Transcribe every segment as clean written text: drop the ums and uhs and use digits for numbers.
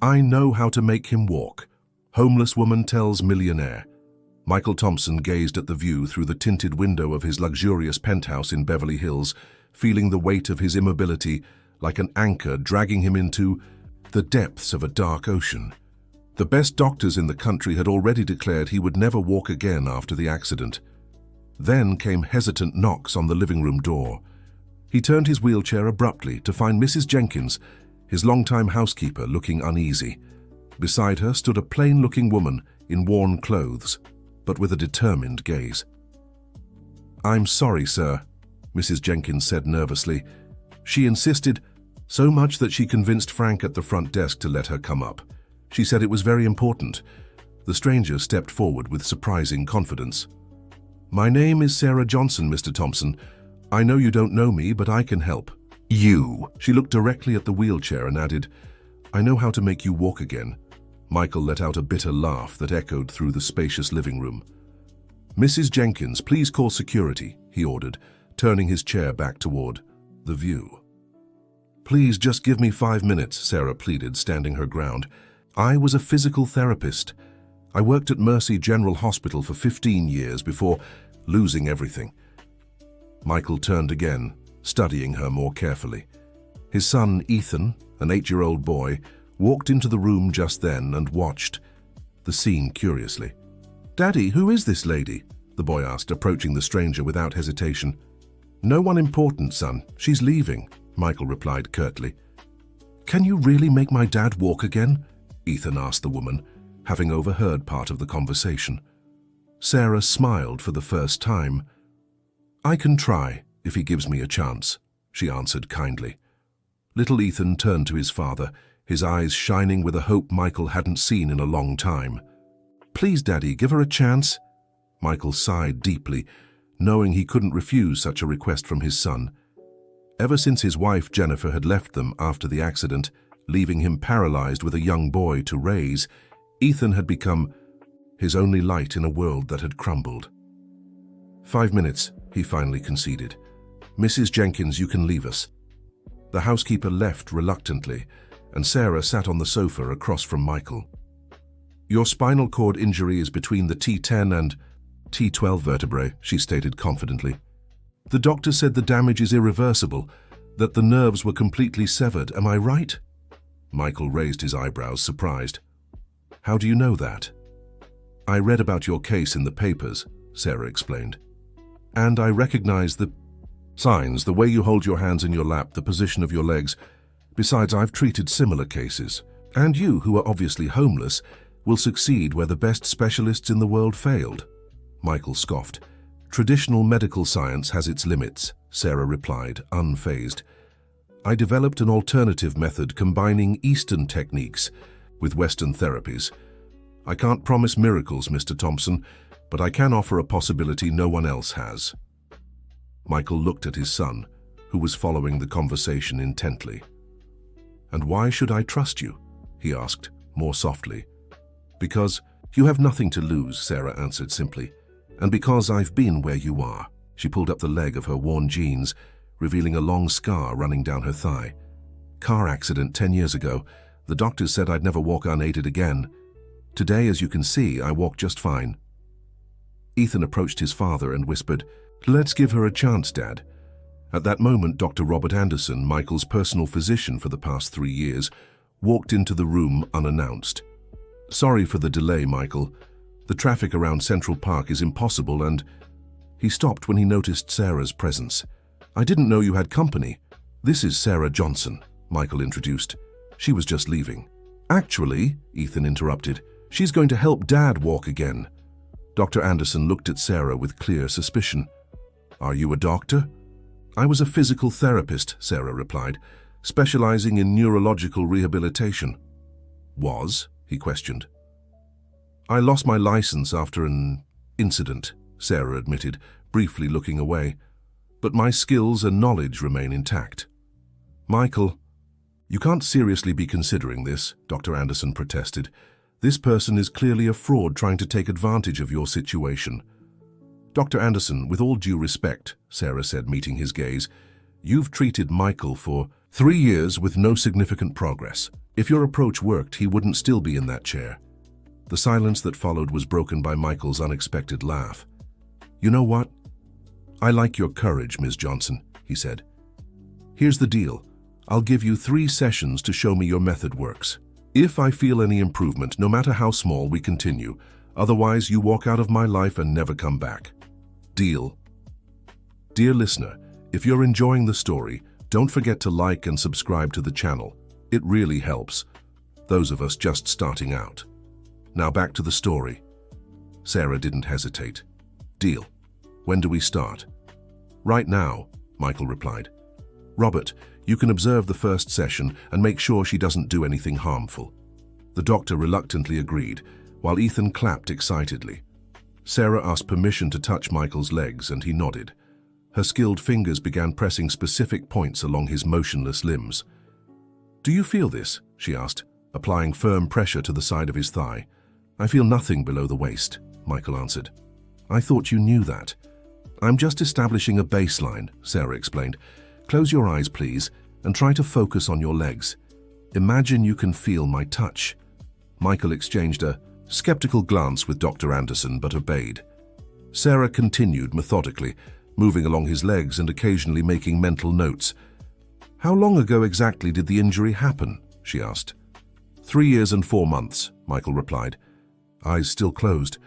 I know how to make him walk. Homeless woman tells millionaire. Michael Thompson gazed at the view through the tinted window of his luxurious penthouse in Beverly Hills, feeling the weight of his immobility like an anchor dragging him into the depths of a dark ocean. The best doctors in the country had already declared he would never walk again after the accident. Then came hesitant knocks on the living room door. He turned his wheelchair abruptly to find Mrs. Jenkins, his longtime housekeeper, looking uneasy. Beside her stood a plain-looking woman in worn clothes, but with a determined gaze. "I'm sorry, sir," Mrs. Jenkins said nervously. She insisted, so much that she convinced Frank at the front desk to let her come up. She said it was very important. The stranger stepped forward with surprising confidence. "My name is Sarah Johnson, Mr. Thompson. I know you don't know me, but I can help." "You?" She looked directly at the wheelchair and added, "I know how to make you walk again." Michael let out a bitter laugh that echoed through the spacious living room. "Mrs. Jenkins, please call security," he ordered, turning his chair back toward the view. "Please just give me 5 minutes," Sarah pleaded, standing her ground. "I was a physical therapist. I worked at Mercy General Hospital for 15 years before losing everything." Michael turned again, studying her more carefully. His son, Ethan, an 8-year-old boy, walked into the room just then and watched the scene curiously. "Daddy, who is this lady?" the boy asked, approaching the stranger without hesitation. "No one important, son. She's leaving," Michael replied curtly. "Can you really make my dad walk again?" Ethan asked the woman, having overheard part of the conversation. Sarah smiled for the first time. "I can try, if he gives me a chance," she answered kindly. Little Ethan turned to his father, his eyes shining with a hope Michael hadn't seen in a long time. "Please, Daddy, give her a chance." Michael sighed deeply, knowing he couldn't refuse such a request from his son. Ever since his wife Jennifer had left them after the accident, leaving him paralyzed with a young boy to raise, Ethan had become his only light in a world that had crumbled. 5 minutes, he finally conceded. "Mrs. Jenkins, you can leave us." The housekeeper left reluctantly, and Sarah sat on the sofa across from Michael. "Your spinal cord injury is between the T10 and T12 vertebrae," she stated confidently. "The doctor said the damage is irreversible, that the nerves were completely severed. Am I right?" Michael raised his eyebrows, surprised. "How do you know that?" "I read about your case in the papers," Sarah explained. "And I recognize the signs, the way you hold your hands in your lap, the position of your legs. Besides, I've treated similar cases. And you, who are obviously homeless, will succeed where the best specialists in the world failed." Michael scoffed. "Traditional medical science has its limits," Sarah replied, unfazed. "I developed an alternative method combining Eastern techniques with Western therapies. I can't promise miracles, Mr. Thompson, but I can offer a possibility no one else has." Michael looked at his son, who was following the conversation intently. "And why should I trust you?" he asked, more softly. "Because you have nothing to lose," Sarah answered simply. "And because I've been where you are." She pulled up the leg of her worn jeans, revealing a long scar running down her thigh. "Car accident 10 years ago. The doctors said I'd never walk unaided again. Today, as you can see, I walk just fine." Ethan approached his father and whispered, "Let's give her a chance, Dad." At that moment, Dr. Robert Anderson, Michael's personal physician for the past 3 years, walked into the room unannounced. "Sorry for the delay, Michael. The traffic around Central Park is impossible and—" He stopped when he noticed Sarah's presence. "I didn't know you had company. This is Sarah Johnson," Michael introduced. "She was just leaving." "Actually," Ethan interrupted, "she's going to help Dad walk again." Dr. Anderson looked at Sarah with clear suspicion. "Are you a doctor?" "I was a physical therapist," Sarah replied, "specializing in neurological rehabilitation." "Was?" he questioned. "I lost my license after an incident," Sarah admitted, briefly looking away. "But my skills and knowledge remain intact." "Michael, you can't seriously be considering this," Dr. Anderson protested. "This person is clearly a fraud trying to take advantage of your situation." "Dr. Anderson, with all due respect," Sarah said, meeting his gaze, You've treated Michael for 3 years with no significant progress. If your approach worked, he wouldn't still be in that chair. The silence that followed was broken by Michael's unexpected laugh. You know what? I like your courage, Ms. Johnson, he said. Here's the deal. I'll give you 3 sessions to show me your method works. If I feel any improvement, no matter how small, we continue. Otherwise, you walk out of my life and never come back. Deal? Dear listener, if you're enjoying the story, don't forget to like and subscribe to the channel. It really helps those of us just starting out. Now back to the story. Sarah didn't hesitate. Deal. When do we start? Right now, Michael replied. Robert, you can observe the first session and make sure she doesn't do anything harmful. The doctor reluctantly agreed, while Ethan clapped excitedly. Sarah asked permission to touch Michael's legs, and he nodded. Her skilled fingers began pressing specific points along his motionless limbs. Do you feel this? She asked, applying firm pressure to the side of his thigh. I feel nothing below the waist, Michael answered. I thought you knew that. I'm just establishing a baseline, Sarah explained. Close your eyes, please, and try to focus on your legs. Imagine you can feel my touch. Michael exchanged a skeptical glance with Dr. Anderson, but obeyed. Sarah continued methodically, moving along his legs and occasionally making mental notes. How long ago exactly did the injury happen? She asked. 3 years and 4 months, Michael replied. Eyes still closed.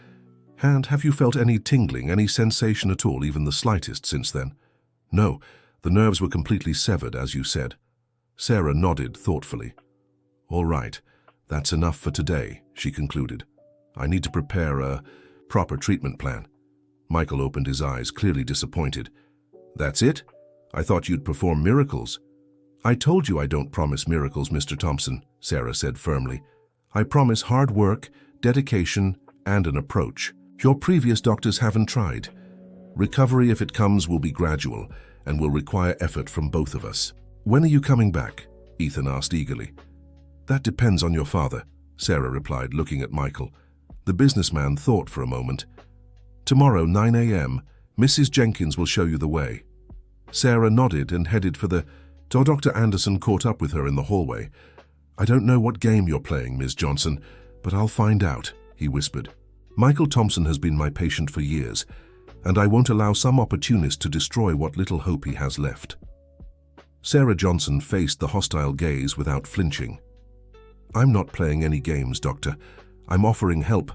And have you felt any tingling, any sensation at all, even the slightest, since then? No, the nerves were completely severed, as you said. Sarah nodded thoughtfully. All right, that's enough for today, she concluded. I need to prepare a proper treatment plan. Michael opened his eyes, clearly disappointed. That's it? I thought you'd perform miracles. I told you I don't promise miracles, Mr. Thompson, Sarah said firmly. I promise hard work, dedication, and an approach. Your previous doctors haven't tried. Recovery, if it comes, will be gradual and will require effort from both of us. When are you coming back? Ethan asked eagerly. That depends on your father, Sarah replied, looking at Michael. The businessman thought for a moment. Tomorrow, 9 a.m., Mrs. Jenkins will show you the way. Sarah nodded and headed for the door. Dr. Anderson caught up with her in the hallway. I don't know what game you're playing, Ms. Johnson, but I'll find out, he whispered. Michael Thompson has been my patient for years, and I won't allow some opportunist to destroy what little hope he has left. Sarah Johnson faced the hostile gaze without flinching. I'm not playing any games, Doctor. I'm offering help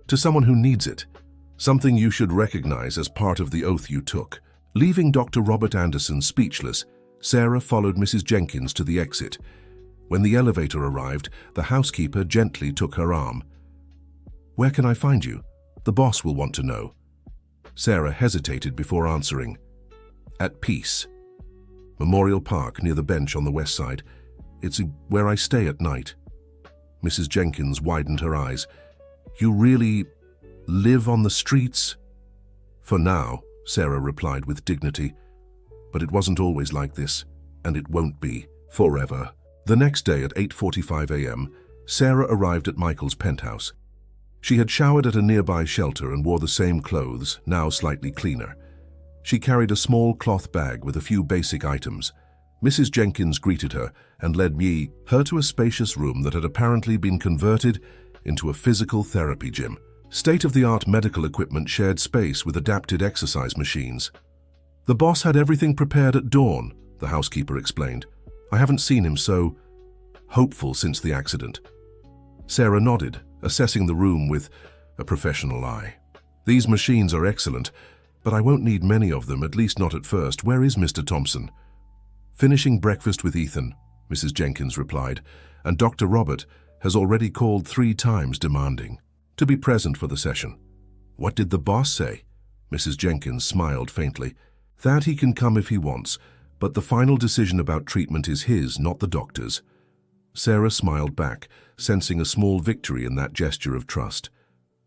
to someone who needs it. Something you should recognize as part of the oath you took. Leaving Dr. Robert Anderson speechless, Sarah followed Mrs. Jenkins to the exit. When the elevator arrived, the housekeeper gently took her arm. Where can I find you? The boss will want to know. Sarah hesitated before answering. At Peace. Memorial Park, near the bench on the west side. It's where I stay at night. Mrs. Jenkins widened her eyes. You really live on the streets? For now, Sarah replied with dignity. But it wasn't always like this, and it won't be forever. The next day at 8:45 a.m., Sarah arrived at Michael's penthouse. She had showered at a nearby shelter and wore the same clothes, now slightly cleaner. She carried a small cloth bag with a few basic items. Mrs. Jenkins greeted her and led her to a spacious room that had apparently been converted into a physical therapy gym. State-of-the-art medical equipment shared space with adapted exercise machines. The boss had everything prepared at dawn, the housekeeper explained. I haven't seen him so hopeful since the accident. Sarah nodded, assessing the room with a professional eye. These machines are excellent, but I won't need many of them, at least not at first. Where is Mr. Thompson? Finishing breakfast with Ethan, Mrs. Jenkins replied, and Dr. Robert has already called 3 times demanding to be present for the session. What did the boss say? Mrs. Jenkins smiled faintly. That he can come if he wants, but the final decision about treatment is his, not the doctor's. Sarah smiled back, sensing a small victory in that gesture of trust.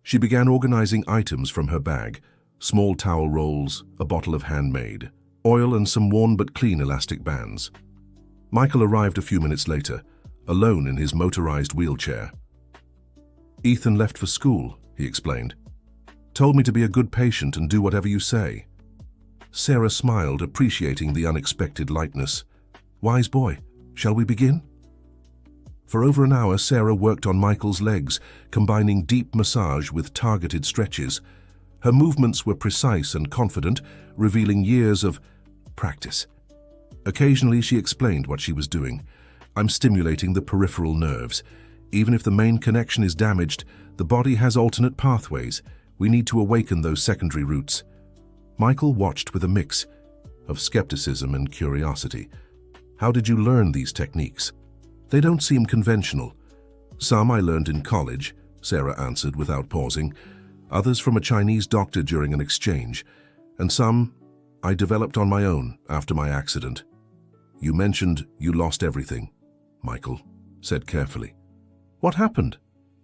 She began organizing items from her bag, small towel rolls, a bottle of handmade, oil and some worn but clean elastic bands. Michael arrived a few minutes later, alone in his motorized wheelchair. Ethan left for school, he explained. Told me to be a good patient and do whatever you say. Sarah smiled, appreciating the unexpected lightness. "Wise boy, shall we begin?" For over an hour, Sarah worked on Michael's legs, combining deep massage with targeted stretches. Her movements were precise and confident, revealing years of practice. Occasionally, she explained what she was doing. "I'm stimulating the peripheral nerves. Even if the main connection is damaged, the body has alternate pathways. We need to awaken those secondary routes." Michael watched with a mix of skepticism and curiosity. "How did you learn these techniques?" "They don't seem conventional. Some I learned in college," Sarah answered without pausing. "Others from a Chinese doctor during an exchange. And some I developed on my own after my accident." "You mentioned you lost everything," Michael said carefully. "What happened?"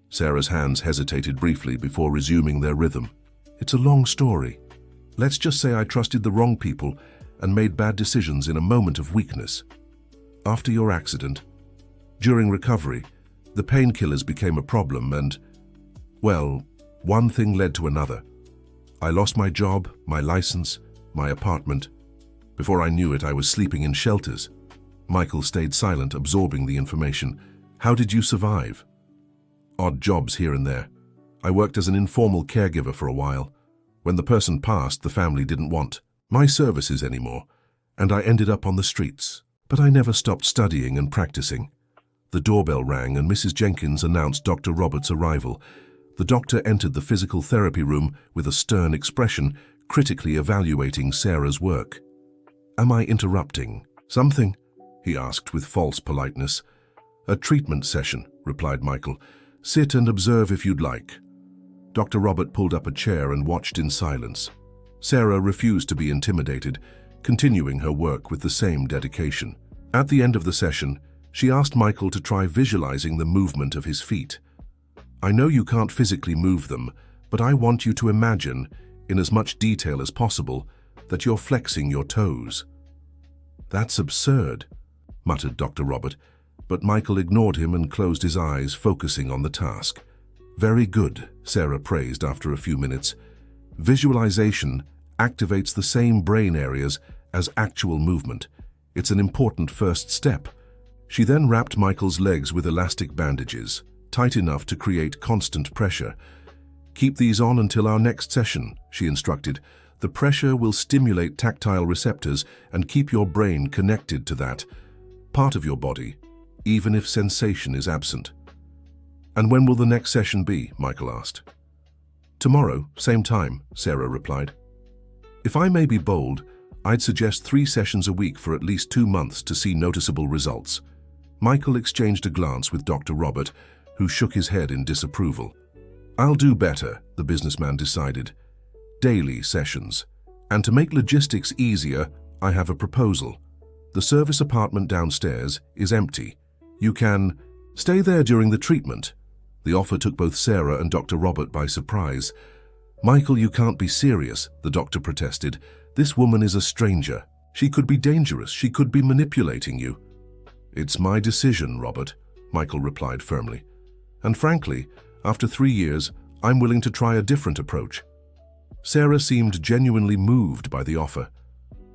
Sarah's hands hesitated briefly before resuming their rhythm. "It's a long story. Let's just say I trusted the wrong people and made bad decisions in a moment of weakness. After your accident, during recovery, the painkillers became a problem and, well, one thing led to another. I lost my job, my license, my apartment. Before I knew it, I was sleeping in shelters." Michael stayed silent, absorbing the information. "How did you survive?" "Odd jobs here and there. I worked as an informal caregiver for a while. When the person passed, the family didn't want my services anymore, and I ended up on the streets. But I never stopped studying and practicing." The doorbell rang and Mrs. Jenkins announced Dr. Robert's arrival. The doctor entered the physical therapy room with a stern expression, critically evaluating Sarah's work. "Am I interrupting something?" he asked with false politeness. "A treatment session," replied Michael. "Sit and observe if you'd like." Dr. Robert pulled up a chair and watched in silence. Sarah refused to be intimidated, continuing her work with the same dedication. At the end of the session, she asked Michael to try visualizing the movement of his feet. "I know you can't physically move them, but I want you to imagine, in as much detail as possible, that you're flexing your toes." "That's absurd," muttered Dr. Robert, but Michael ignored him and closed his eyes, focusing on the task. "Very good," Sarah praised after a few minutes. "Visualization activates the same brain areas as actual movement. It's an important first step." She then wrapped Michael's legs with elastic bandages, tight enough to create constant pressure. "Keep these on until our next session," she instructed. "The pressure will stimulate tactile receptors and keep your brain connected to that part of your body, even if sensation is absent." "And when will the next session be?" Michael asked. "Tomorrow, same time," Sarah replied. "If I may be bold, I'd suggest 3 sessions a week for at least 2 months to see noticeable results." Michael exchanged a glance with Dr. Robert, who shook his head in disapproval. "I'll do better," the businessman decided. "Daily sessions. And to make logistics easier, I have a proposal. The service apartment downstairs is empty. You can stay there during the treatment." The offer took both Sarah and Dr. Robert by surprise. "Michael, you can't be serious," the doctor protested. "This woman is a stranger. She could be dangerous. She could be manipulating you." "It's my decision, Robert," Michael replied firmly. "And frankly, after 3 years, I'm willing to try a different approach." Sarah seemed genuinely moved by the offer.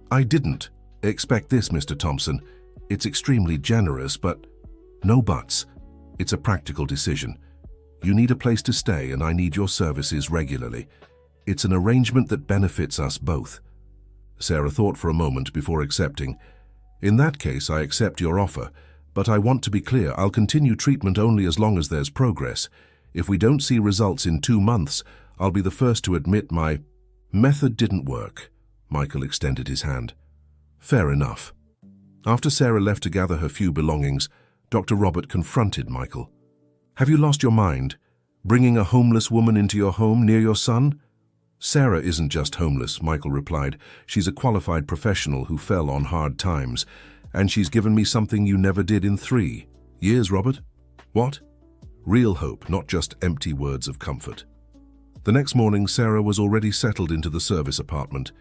"I didn't expect this, Mr. Thompson. It's extremely generous, but..." "No buts. It's a practical decision. You need a place to stay and I need your services regularly. It's an arrangement that benefits us both." Sarah thought for a moment before accepting. "In that case, I accept your offer, but I want to be clear, I'll continue treatment only as long as there's progress. If we don't see results in 2 months, I'll be the first to admit my method didn't work." Michael extended his hand. "Fair enough." After Sarah left to gather her few belongings, Dr. Robert confronted Michael. "Have you lost your mind? Bringing a homeless woman into your home near your son?" "Sarah isn't just homeless," Michael replied. "She's a qualified professional who fell on hard times. And she's given me something you never did in 3 years, Robert." "What?" "Real hope, not just empty words of comfort." The next morning, Sarah was already settled into the service apartment.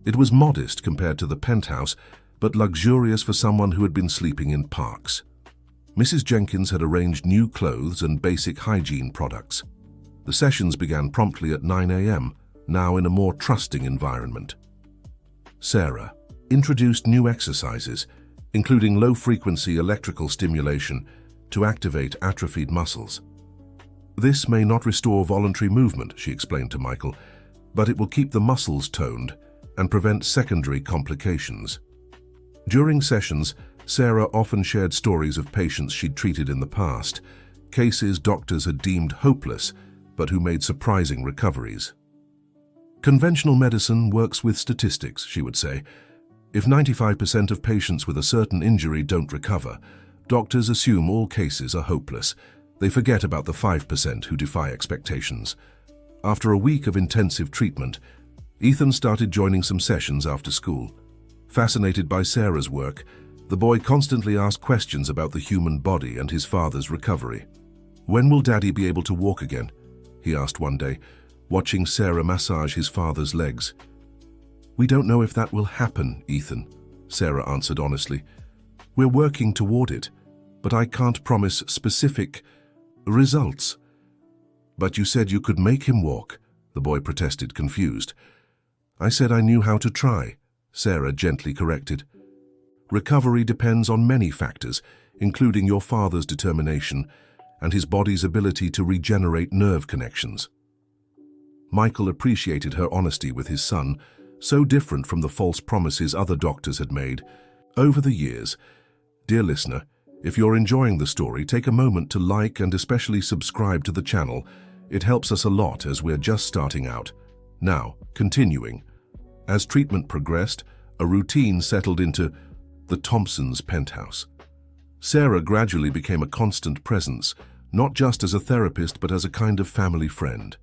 It was modest compared to the penthouse, but luxurious for someone who had been sleeping in parks. Mrs. Jenkins had arranged new clothes and basic hygiene products. The sessions began promptly at 9 a.m., now in a more trusting environment. Sarah introduced new exercises, including low-frequency electrical stimulation to activate atrophied muscles. This may not restore voluntary movement, she explained to Michael, but it will keep the muscles toned and prevent secondary complications. During sessions, Sarah often shared stories of patients she'd treated in the past, cases doctors had deemed hopeless, but who made surprising recoveries. Conventional medicine works with statistics, she would say. If 95% of patients with a certain injury don't recover, doctors assume all cases are hopeless. They forget about the 5% who defy expectations. After a week of intensive treatment, Ethan started joining some sessions after school. Fascinated by Sarah's work, the boy constantly asked questions about the human body and his father's recovery. "When will Daddy be able to walk again?" he asked one day, watching Sarah massage his father's legs. "We don't know if that will happen, Ethan," Sarah answered honestly. "We're working toward it, but I can't promise specific results." "But you said you could make him walk," the boy protested, confused. "I said I knew how to try," Sarah gently corrected. "Recovery depends on many factors, including your father's determination and his body's ability to regenerate nerve connections." Michael appreciated her honesty with his son, so different from the false promises other doctors had made. Over the years, dear listener, if you're enjoying the story, take a moment to like and especially subscribe to the channel. It helps us a lot as we're just starting out. Now, continuing. As treatment progressed, a routine settled into the Thompsons' penthouse. Sarah gradually became a constant presence, not just as a therapist but as a kind of family friend.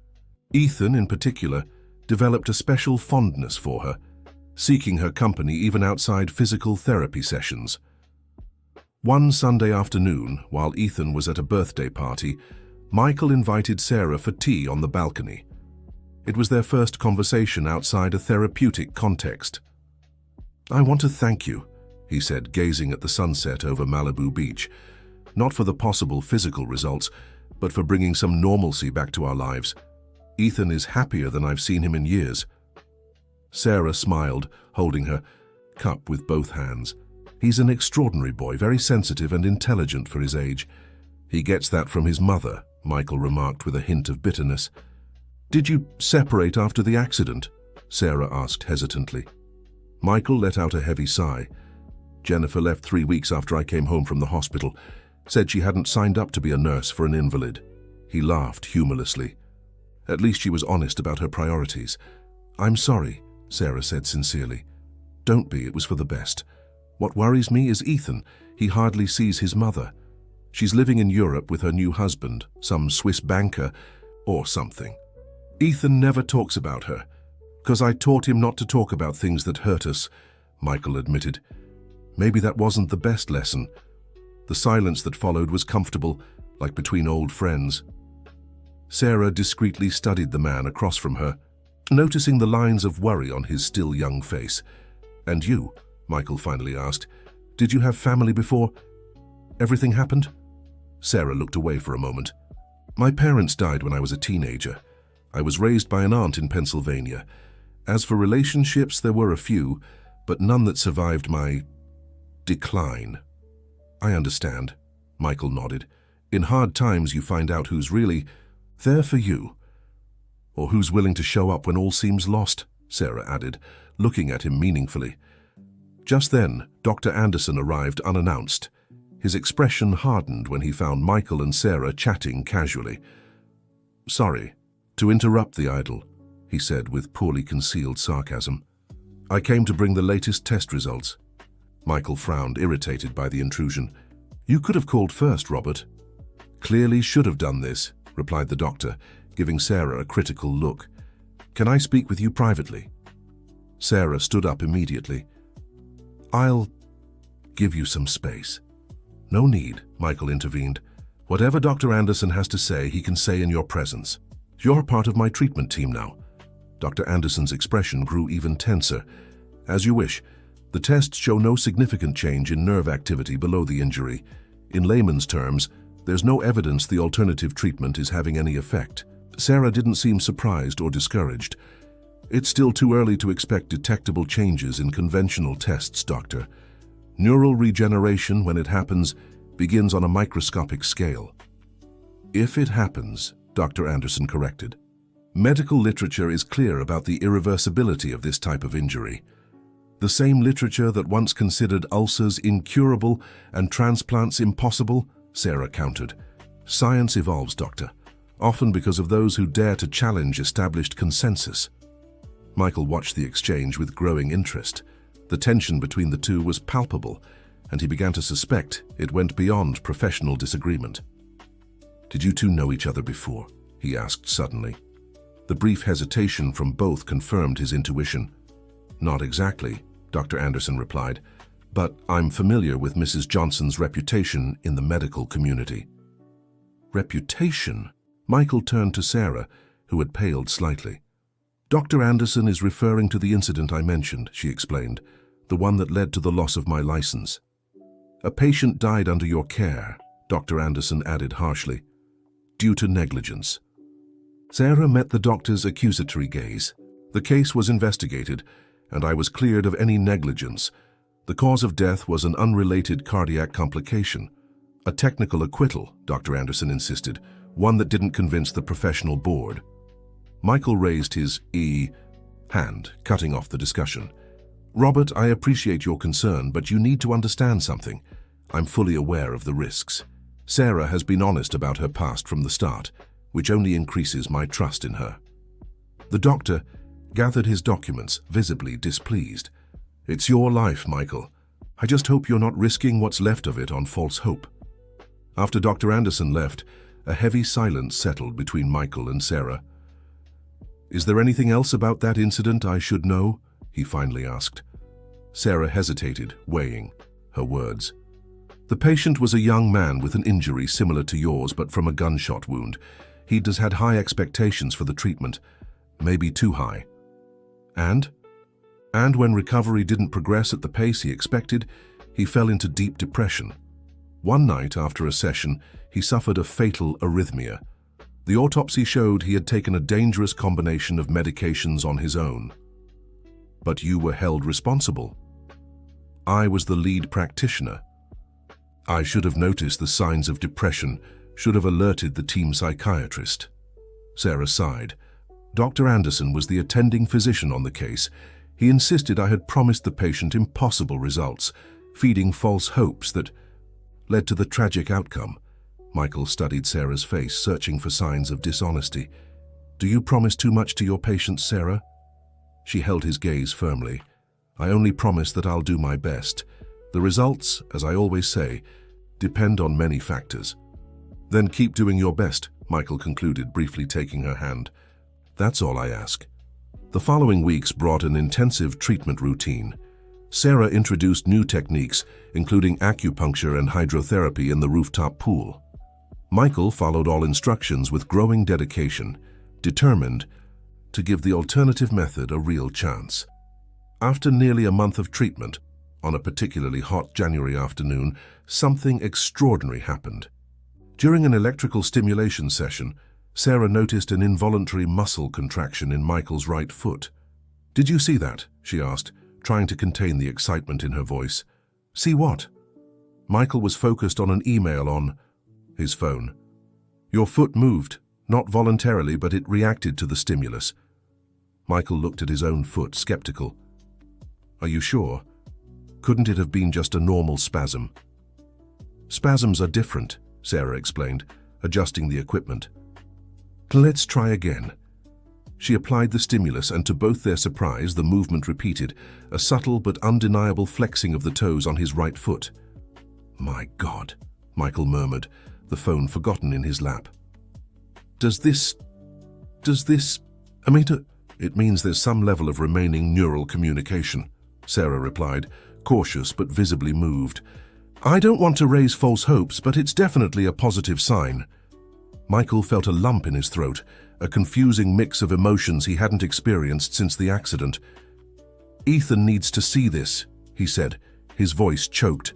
Ethan, in particular, developed a special fondness for her, seeking her company even outside physical therapy sessions. One Sunday afternoon, while Ethan was at a birthday party, Michael invited Sarah for tea on the balcony. It was their first conversation outside a therapeutic context. "I want to thank you," he said, gazing at the sunset over Malibu Beach, "not for the possible physical results, but for bringing some normalcy back to our lives. Ethan is happier than I've seen him in years." Sarah smiled, holding her cup with both hands. "He's an extraordinary boy, very sensitive and intelligent for his age. He gets that from his mother," Michael remarked with a hint of bitterness. "Did you separate after the accident?" Sarah asked hesitantly. Michael let out a heavy sigh. "Jennifer left 3 weeks after I came home from the hospital. Said she hadn't signed up to be a nurse for an invalid." He laughed humorlessly. "At least she was honest about her priorities." "I'm sorry," Sarah said sincerely. "Don't be, it was for the best. What worries me is Ethan. He hardly sees his mother. She's living in Europe with her new husband, some Swiss banker or something. Ethan never talks about her, because I taught him not to talk about things that hurt us," Michael admitted. "Maybe that wasn't the best lesson." The silence that followed was comfortable, like between old friends. Sarah discreetly studied the man across from her, noticing the lines of worry on his still young face. "And you?" Michael finally asked. "Did you have family before everything happened?" Sarah looked away for a moment. "My parents died when I was a teenager. I was raised by an aunt in Pennsylvania. As for relationships, there were a few, but none that survived my decline." "I understand," Michael nodded. "In hard times, you find out who's really there for you, or who's willing to show up when all seems lost," Sarah added, looking at him meaningfully. Just then, Dr. Anderson arrived unannounced. His expression hardened when he found Michael and Sarah chatting casually. "Sorry to interrupt the idyll," he said with poorly concealed sarcasm. "I came to bring the latest test results." Michael frowned, irritated by the intrusion. "You could have called first, Robert." "Clearly should have done this," replied the doctor, giving Sarah a critical look. "Can I speak with you privately?" Sarah stood up immediately. "I'll give you some space." "No need," Michael intervened. "Whatever Dr. Anderson has to say, he can say in your presence. You're part of my treatment team now." Dr. Anderson's expression grew even tenser. "As you wish. The tests show no significant change in nerve activity below the injury. In layman's terms, there's no evidence the alternative treatment is having any effect." Sarah didn't seem surprised or discouraged. It's still too early to expect detectable changes in conventional tests, Doctor. Neural regeneration, when it happens, begins on a microscopic scale. If it happens, Dr. Anderson corrected. Medical literature is clear about the irreversibility of this type of injury. The same literature that once considered ulcers incurable and transplants impossible, Sarah countered. Science evolves, Doctor, often because of those who dare to challenge established consensus. Michael watched the exchange with growing interest. The tension between the two was palpable, and he began to suspect it went beyond professional disagreement. "Did you two know each other before?" he asked suddenly. The brief hesitation from both confirmed his intuition. "Not exactly," Dr. Anderson replied, "but I'm familiar with Mrs. Johnson's reputation in the medical community." Reputation? Michael turned to Sarah, who had paled slightly. "Dr. Anderson is referring to the incident I mentioned," she explained, "the one that led to the loss of my license." "A patient died under your care," Dr. Anderson added harshly, "due to negligence." Sarah met the doctor's accusatory gaze. "The case was investigated, and I was cleared of any negligence. The cause of death was an unrelated cardiac complication. A technical acquittal," Dr. Anderson insisted, "one that didn't convince the professional board." Michael raised his hand, cutting off the discussion. "Robert, I appreciate your concern, but you need to understand something. I'm fully aware of the risks. Sarah has been honest about her past from the start, which only increases my trust in her." The doctor gathered his documents, visibly displeased. "It's your life, Michael. I just hope you're not risking what's left of it on false hope." After Dr. Anderson left, a heavy silence settled between Michael and Sarah. "Is there anything else about that incident I should know?" he finally asked. Sarah hesitated, weighing her words. "The patient was a young man with an injury similar to yours, but from a gunshot wound. He'd had high expectations for the treatment, maybe too high. And when recovery didn't progress at the pace he expected, he fell into deep depression. One night after a session, he suffered a fatal arrhythmia. The autopsy showed he had taken a dangerous combination of medications on his own. But you were held responsible. I was the lead practitioner. I should have noticed the signs of depression, should have alerted the team psychiatrist." Sarah sighed. "Dr. Anderson was the attending physician on the case. He insisted I had promised the patient impossible results, feeding false hopes that led to the tragic outcome." Michael studied Sarah's face, searching for signs of dishonesty. "Do you promise too much to your patients, Sarah?" She held his gaze firmly. "I only promise that I'll do my best. The results, as I always say, depend on many factors." "Then keep doing your best," Michael concluded, briefly taking her hand. "That's all I ask." The following weeks brought an intensive treatment routine. Sarah introduced new techniques, including acupuncture and hydrotherapy in the rooftop pool. Michael followed all instructions with growing dedication, determined to give the alternative method a real chance. After nearly a month of treatment, on a particularly hot January afternoon, something extraordinary happened. During an electrical stimulation session, Sarah noticed an involuntary muscle contraction in Michael's right foot. "Did you see that?" she asked, trying to contain the excitement in her voice. "See what?" Michael was focused on an email on his phone. "Your foot moved, not voluntarily, but it reacted to the stimulus." Michael looked at his own foot, skeptical. "Are you sure? Couldn't it have been just a normal spasm?" "Spasms are different," Sarah explained, adjusting the equipment. "Let's try again." She applied the stimulus, and to both their surprise, the movement repeated, a subtle but undeniable flexing of the toes on his right foot. "My God," Michael murmured, the phone forgotten in his lap. Does this... It means there's some level of remaining neural communication," Sarah replied, cautious but visibly moved. "I don't want to raise false hopes, but it's definitely a positive sign." Michael felt a lump in his throat, a confusing mix of emotions he hadn't experienced since the accident. "Ethan needs to see this," he said, his voice choked.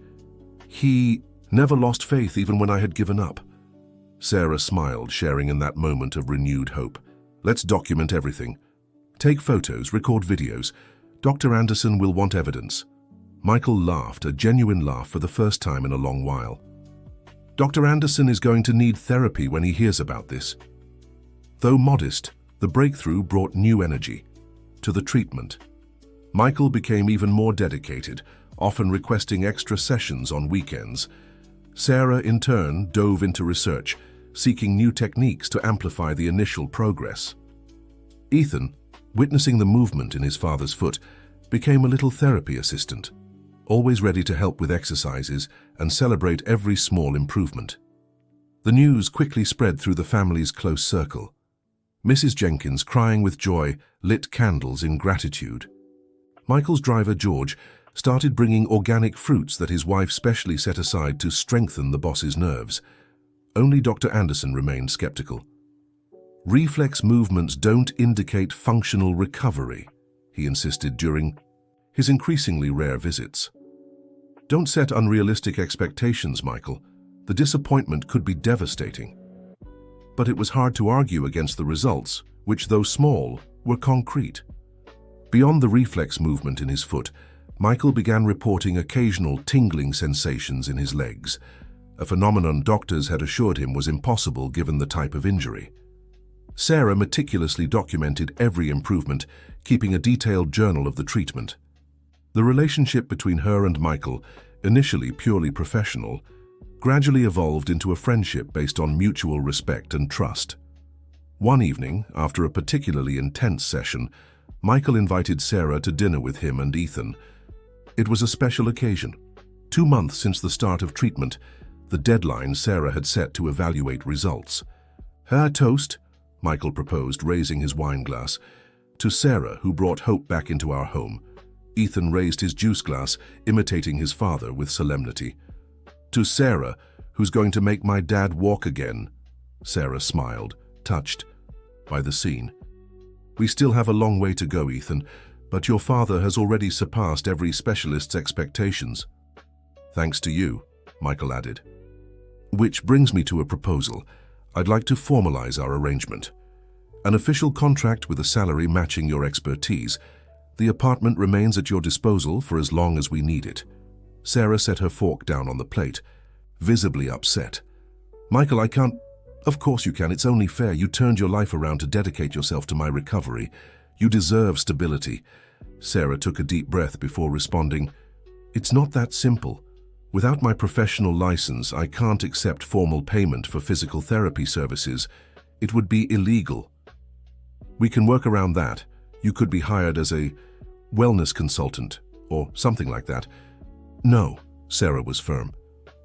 "He never lost faith even when I had given up." Sarah smiled, sharing in that moment of renewed hope. "Let's document everything. Take photos, record videos. Dr. Anderson will want evidence." Michael laughed, a genuine laugh for the first time in a long while. "Dr. Anderson is going to need therapy when he hears about this." Though modest, the breakthrough brought new energy to the treatment. Michael became even more dedicated, often requesting extra sessions on weekends. Sarah, in turn, dove into research, seeking new techniques to amplify the initial progress. Ethan, witnessing the movement in his father's foot, became a little therapy assistant, always ready to help with exercises and celebrate every small improvement. The news quickly spread through the family's close circle. Mrs. Jenkins, crying with joy, lit candles in gratitude. Michael's driver, George, started bringing organic fruits that his wife specially set aside to strengthen the boss's nerves. Only Dr. Anderson remained skeptical. "Reflex movements don't indicate functional recovery," he insisted during his increasingly rare visits. "Don't set unrealistic expectations, Michael. The disappointment could be devastating." But it was hard to argue against the results, which, though small, were concrete. Beyond the reflex movement in his foot, Michael began reporting occasional tingling sensations in his legs, a phenomenon doctors had assured him was impossible given the type of injury. Sarah meticulously documented every improvement, keeping a detailed journal of the treatment. The relationship between her and Michael, initially purely professional, gradually evolved into a friendship based on mutual respect and trust. One evening, after a particularly intense session, Michael invited Sarah to dinner with him and Ethan. It was a special occasion. 2 months since the start of treatment, the deadline Sarah had set to evaluate results. "Her toast," Michael proposed, raising his wine glass. "To Sarah, who brought hope back into our home." Ethan raised his juice glass, imitating his father with solemnity. "To Sarah, who's going to make my dad walk again." Sarah smiled, touched by the scene. "We still have a long way to go, Ethan, but your father has already surpassed every specialist's expectations." "Thanks to you," Michael added. "Which brings me to a proposal. I'd like to formalize our arrangement. An official contract with a salary matching your expertise. The apartment remains at your disposal for as long as we need it." Sarah set her fork down on the plate, visibly upset. "Michael, I can't—" "Of course you can. It's only fair. You turned your life around to dedicate yourself to my recovery. You deserve stability." Sarah took a deep breath before responding, "It's not that simple. Without my professional license, I can't accept formal payment for physical therapy services. It would be illegal." "We can work around that. You could be hired as a wellness consultant or something like that." "No," Sarah was firm.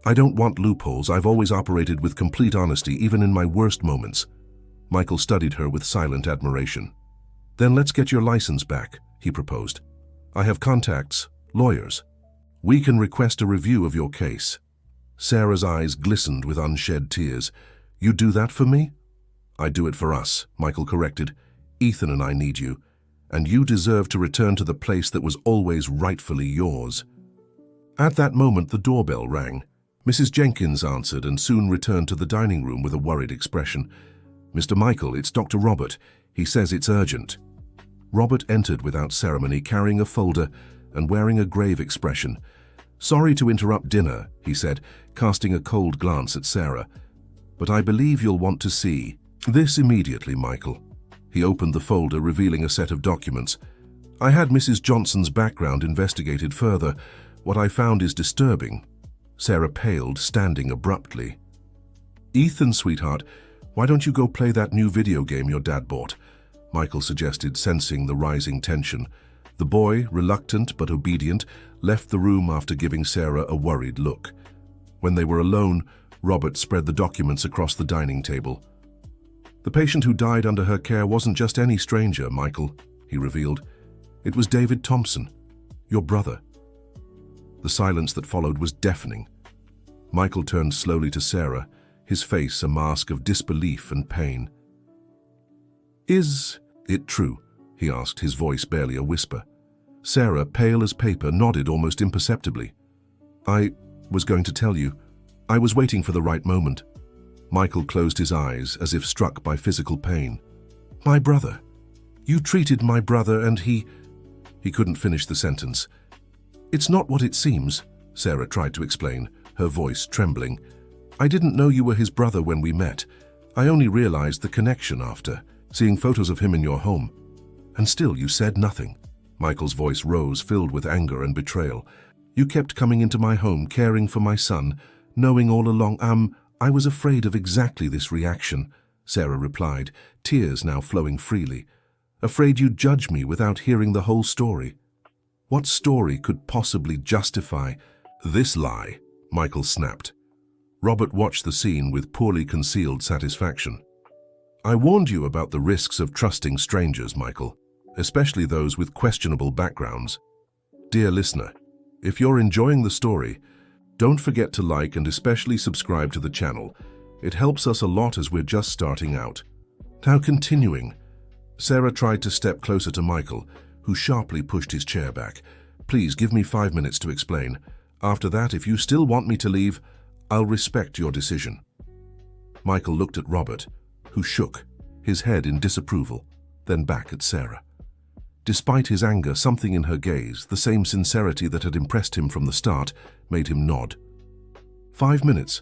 "I don't want loopholes. I've always operated with complete honesty, even in my worst moments." Michael studied her with silent admiration. "Then let's get your license back," he proposed. "I have contacts, lawyers. We can request a review of your case." Sarah's eyes glistened with unshed tears. "You do that for me?" "I do it for us," Michael corrected. "Ethan and I need you, and you deserve to return to the place that was always rightfully yours." At that moment, the doorbell rang. Mrs. Jenkins answered and soon returned to the dining room with a worried expression. "Mr. Michael, it's Dr. Robert. He says it's urgent." Robert entered without ceremony, carrying a folder and wearing a grave expression. "Sorry to interrupt dinner," he said, casting a cold glance at Sarah. "But I believe you'll want to see this immediately, Michael." He opened the folder, revealing a set of documents. "I had Mrs. Johnson's background investigated further. What I found is disturbing." Sarah paled, standing abruptly. "Ethan, sweetheart, why don't you go play that new video game your dad bought?" Michael suggested, sensing the rising tension. The boy, reluctant but obedient, left the room after giving Sarah a worried look. When they were alone, Robert spread the documents across the dining table. "The patient who died under her care wasn't just any stranger, Michael," he revealed. "It was David Thompson, your brother." The silence that followed was deafening. Michael turned slowly to Sarah, his face a mask of disbelief and pain. "Is it true?" he asked, his voice barely a whisper. Sarah, pale as paper, nodded almost imperceptibly. "I was going to tell you. I was waiting for the right moment." Michael closed his eyes as if struck by physical pain. "My brother. You treated my brother and he couldn't finish the sentence. It's not what it seems, Sarah tried to explain, her voice trembling. I didn't know you were his brother when we met. I only realized the connection after seeing photos of him in your home. And still you said nothing. Michael's voice rose, filled with anger and betrayal. You kept coming into my home, caring for my son, knowing all along. I was afraid of exactly this reaction, Sarah replied, tears now flowing freely. Afraid you'd judge me without hearing the whole story. What story could possibly justify this lie? Michael snapped. Robert watched the scene with poorly concealed satisfaction. I warned you about the risks of trusting strangers, Michael, especially those with questionable backgrounds. Dear listener, if you're enjoying the story, don't forget to like and especially subscribe to the channel. It helps us a lot as we're just starting out. Now continuing, Sarah tried to step closer to Michael, who sharply pushed his chair back. Please give me 5 minutes to explain. After that, if you still want me to leave, I'll respect your decision. Michael looked at Robert, who shook, his head in disapproval, then back at Sarah. Despite his anger, something in her gaze, the same sincerity that had impressed him from the start, made him nod. 5 minutes.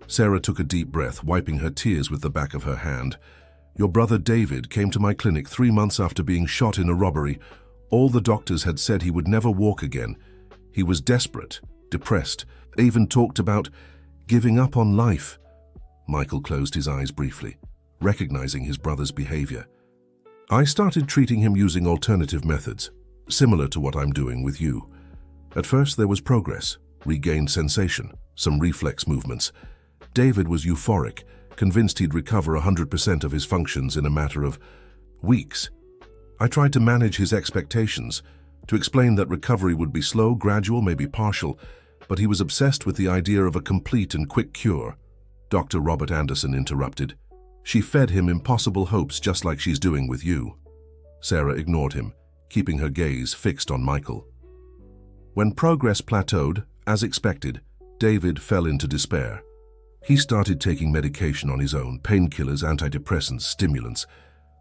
Sarah took a deep breath, wiping her tears with the back of her hand. Your brother David came to my clinic 3 months after being shot in a robbery. All the doctors had said he would never walk again. He was desperate, depressed, even talked about giving up on life. Michael closed his eyes briefly, recognizing his brother's behavior. I started treating him using alternative methods, similar to what I'm doing with you. At first there was progress, regained sensation, some reflex movements. David was euphoric, convinced he'd recover 100% of his functions in a matter of weeks. I tried to manage his expectations, to explain that recovery would be slow, gradual, maybe partial, but he was obsessed with the idea of a complete and quick cure. Dr. Robert Anderson interrupted. She fed him impossible hopes just like she's doing with you. Sarah ignored him, keeping her gaze fixed on Michael. When progress plateaued, as expected, David fell into despair. He started taking medication on his own, painkillers, antidepressants, stimulants.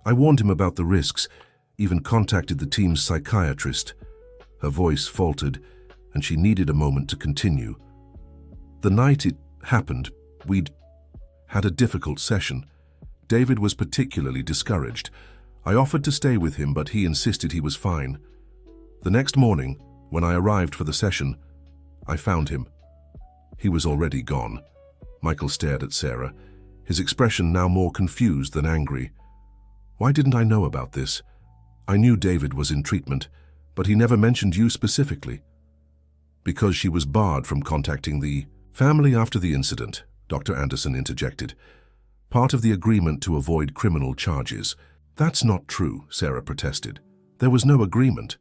I warned him about the risks, even contacted the team's psychiatrist. Her voice faltered, and she needed a moment to continue. The night it happened, we'd had a difficult session. David was particularly discouraged. I offered to stay with him, but he insisted he was fine. The next morning, when I arrived for the session, I found him. He was already gone. Michael stared at Sarah, his expression now more confused than angry. Why didn't I know about this? I knew David was in treatment, but he never mentioned you specifically. Because she was barred from contacting the family after the incident, Dr. Anderson interjected. Part of the agreement to avoid criminal charges. That's not true, Sarah protested. There was no agreement.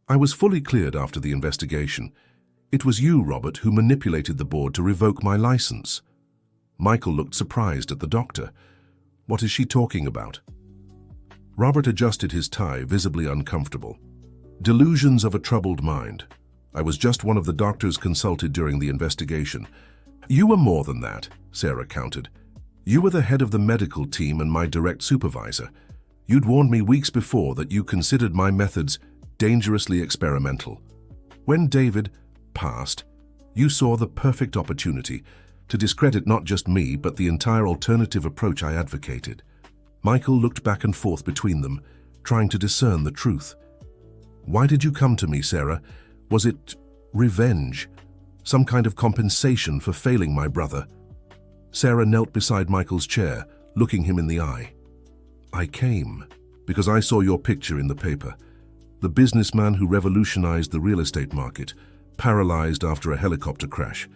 I was fully cleared after the investigation. It was you, Robert, who manipulated the board to revoke my license. Michael looked surprised at the doctor. What is she talking about? Robert adjusted his tie, visibly uncomfortable. Delusions of a troubled mind. I was just one of the doctors consulted during the investigation. You were more than that, Sarah countered. You were the head of the medical team and my direct supervisor. You'd warned me weeks before that you considered my methods dangerously experimental. When David passed, you saw the perfect opportunity to discredit not just me, but the entire alternative approach I advocated. Michael looked back and forth between them, trying to discern the truth. Why did you come to me, Sarah? Was it revenge? Some kind of compensation for failing my brother? Sarah knelt beside Michael's chair, looking him in the eye. I came because I saw your picture in the paper. The businessman who revolutionized the real estate market, paralyzed after a helicopter crash.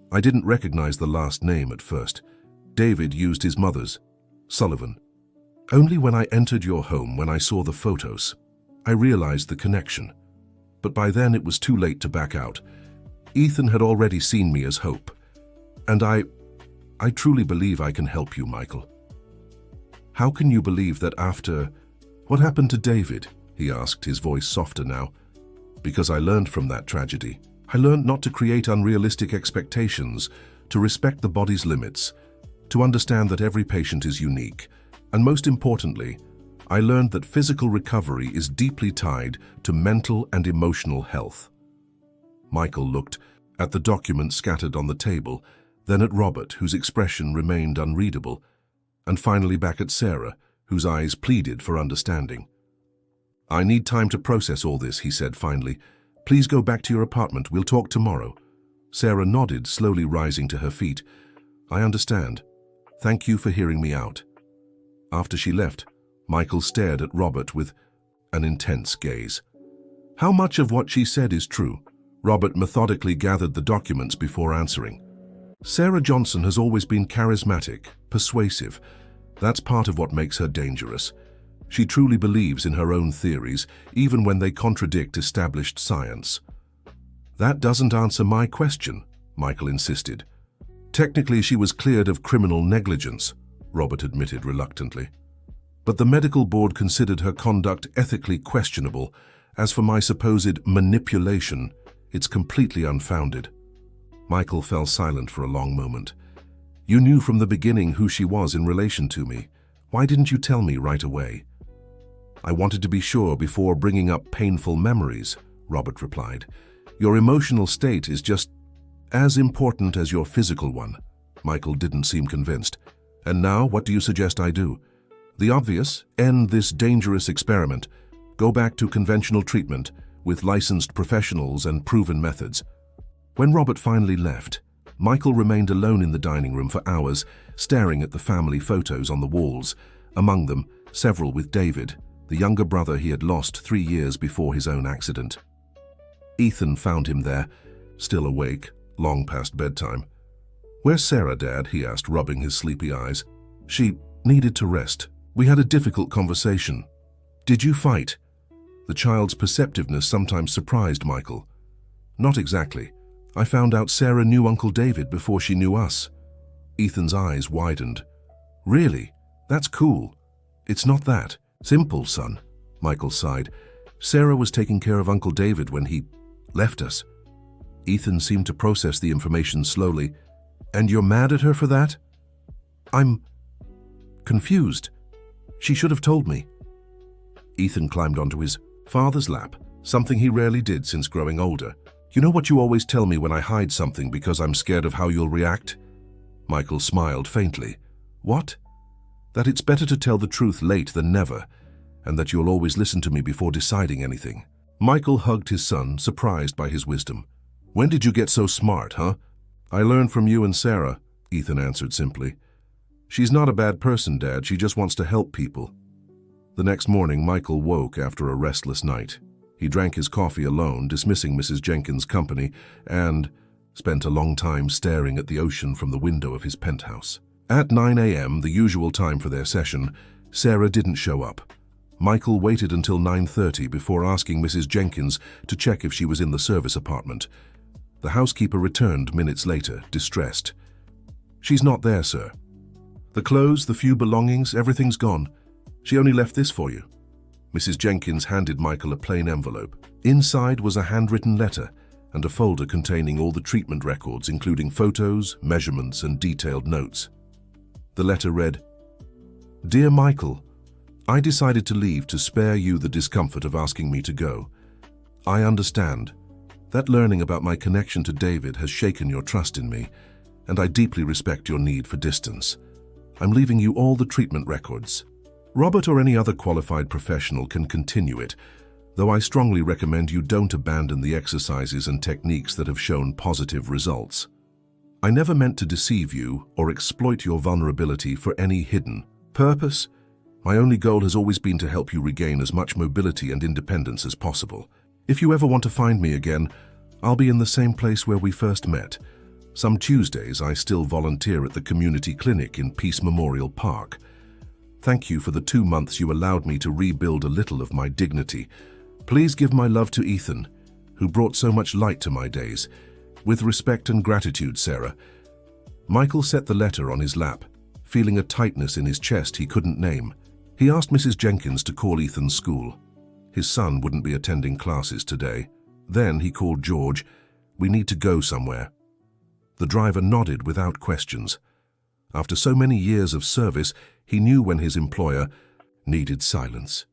I didn't recognize the last name at first. David used his mother's, Sullivan. Only when I entered your home, when I saw the photos, I realized the connection. But by then it was too late to back out. Ethan had already seen me as hope. And I truly believe I can help you, Michael. How can you believe that after... What happened to David? He asked, his voice softer now. Because I learned from that tragedy. I learned not to create unrealistic expectations, to respect the body's limits, to understand that every patient is unique, and most importantly, I learned that physical recovery is deeply tied to mental and emotional health. Michael looked at the documents scattered on the table, then at Robert, whose expression remained unreadable, and finally back at Sarah, whose eyes pleaded for understanding. "I need time to process all this," he said finally. "Please go back to your apartment. We'll talk tomorrow." Sarah nodded, slowly rising to her feet. "I understand. Thank you for hearing me out." After she left, Michael stared at Robert with an intense gaze. How much of what she said is true? Robert methodically gathered the documents before answering. Sarah Johnson has always been charismatic, persuasive. That's part of what makes her dangerous. She truly believes in her own theories, even when they contradict established science. "That doesn't answer my question," Michael insisted. "Technically, she was cleared of criminal negligence," Robert admitted reluctantly. "But the medical board considered her conduct ethically questionable. As for my supposed manipulation, it's completely unfounded." Michael fell silent for a long moment. "You knew from the beginning who she was in relation to me. Why didn't you tell me right away?" "I wanted to be sure before bringing up painful memories," Robert replied. "Your emotional state is just as important as your physical one." Michael didn't seem convinced. "And now, what do you suggest I do?" "The obvious: end this dangerous experiment. Go back to conventional treatment with licensed professionals and proven methods." When Robert finally left, Michael remained alone in the dining room for hours, staring at the family photos on the walls, among them several with David, the younger brother he had lost 3 years before his own accident. Ethan found him there, still awake, long past bedtime. "Where's Sarah, Dad?" he asked, rubbing his sleepy eyes. "She needed to rest. We had a difficult conversation." "Did you fight?" The child's perceptiveness sometimes surprised Michael. "Not exactly. I found out Sarah knew Uncle David before she knew us." Ethan's eyes widened. "Really? That's cool." "It's not that simple, son," Michael sighed. "Sarah was taking care of Uncle David when he left us." Ethan seemed to process the information slowly. "And you're mad at her for that?" "I'm confused. She should have told me." Ethan climbed onto his father's lap, something he rarely did since growing older. "You know what you always tell me when I hide something because I'm scared of how you'll react?" Michael smiled faintly. "What?" "That it's better to tell the truth late than never, and that you'll always listen to me before deciding anything." Michael hugged his son, surprised by his wisdom. "When did you get so smart, huh?" "I learned from you and Sarah," Ethan answered simply. "She's not a bad person, Dad. She just wants to help people." The next morning, Michael woke after a restless night. He drank his coffee alone, dismissing Mrs. Jenkins' company, and spent a long time staring at the ocean from the window of his penthouse. At 9 a.m., the usual time for their session, Sarah didn't show up. Michael waited until 9:30 before asking Mrs. Jenkins to check if she was in the service apartment. The housekeeper returned minutes later, distressed. "She's not there, sir. The clothes, the few belongings, everything's gone. She only left this for you." Mrs. Jenkins handed Michael a plain envelope. Inside was a handwritten letter and a folder containing all the treatment records, including photos, measurements, and detailed notes. The letter read, "Dear Michael, I decided to leave to spare you the discomfort of asking me to go. I understand that learning about my connection to David has shaken your trust in me, and I deeply respect your need for distance. I'm leaving you all the treatment records. Robert or any other qualified professional can continue it, though I strongly recommend you don't abandon the exercises and techniques that have shown positive results. I never meant to deceive you or exploit your vulnerability for any hidden purpose. My only goal has always been to help you regain as much mobility and independence as possible. If you ever want to find me again, I'll be in the same place where we first met. Some Tuesdays I still volunteer at the community clinic in Peace Memorial Park. Thank you for the 2 months you allowed me to rebuild a little of my dignity. Please give my love to Ethan, who brought so much light to my days. With respect and gratitude, Sarah." Michael set the letter on his lap, feeling a tightness in his chest he couldn't name. He asked Mrs. Jenkins to call Ethan's school. His son wouldn't be attending classes today. Then he called George. "We need to go somewhere." The driver nodded without questions. After so many years of service, he knew when his employer needed silence.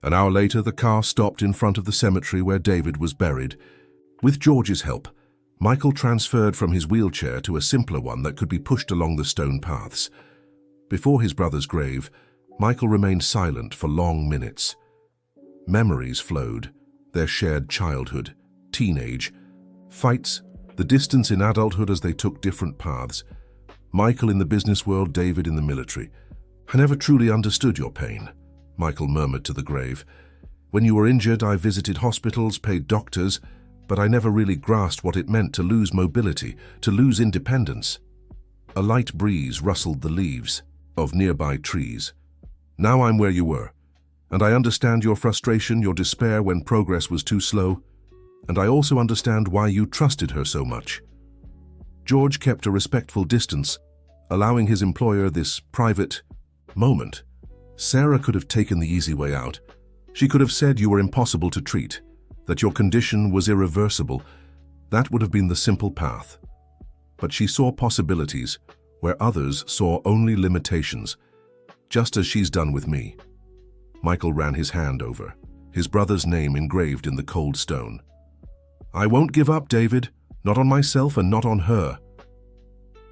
An hour later, the car stopped in front of the cemetery where David was buried. With George's help, Michael transferred from his wheelchair to a simpler one that could be pushed along the stone paths. Before his brother's grave, Michael remained silent for long minutes. Memories flowed, their shared childhood, teenage, fights, the distance in adulthood as they took different paths. Michael in the business world, David in the military. "I never truly understood your pain," Michael murmured to the grave. "When you were injured, I visited hospitals, paid doctors, but I never really grasped what it meant to lose mobility, to lose independence." A light breeze rustled the leaves of nearby trees. "Now I'm where you were, and I understand your frustration, your despair when progress was too slow, and I also understand why you trusted her so much." George kept a respectful distance, allowing his employer this private moment. Sarah could have taken the easy way out. She could have said you were impossible to treat, that your condition was irreversible. That would have been the simple path. But she saw possibilities where others saw only limitations, just as she's done with me. Michael ran his hand over, his brother's name engraved in the cold stone. "I won't give up, David, not on myself and not on her."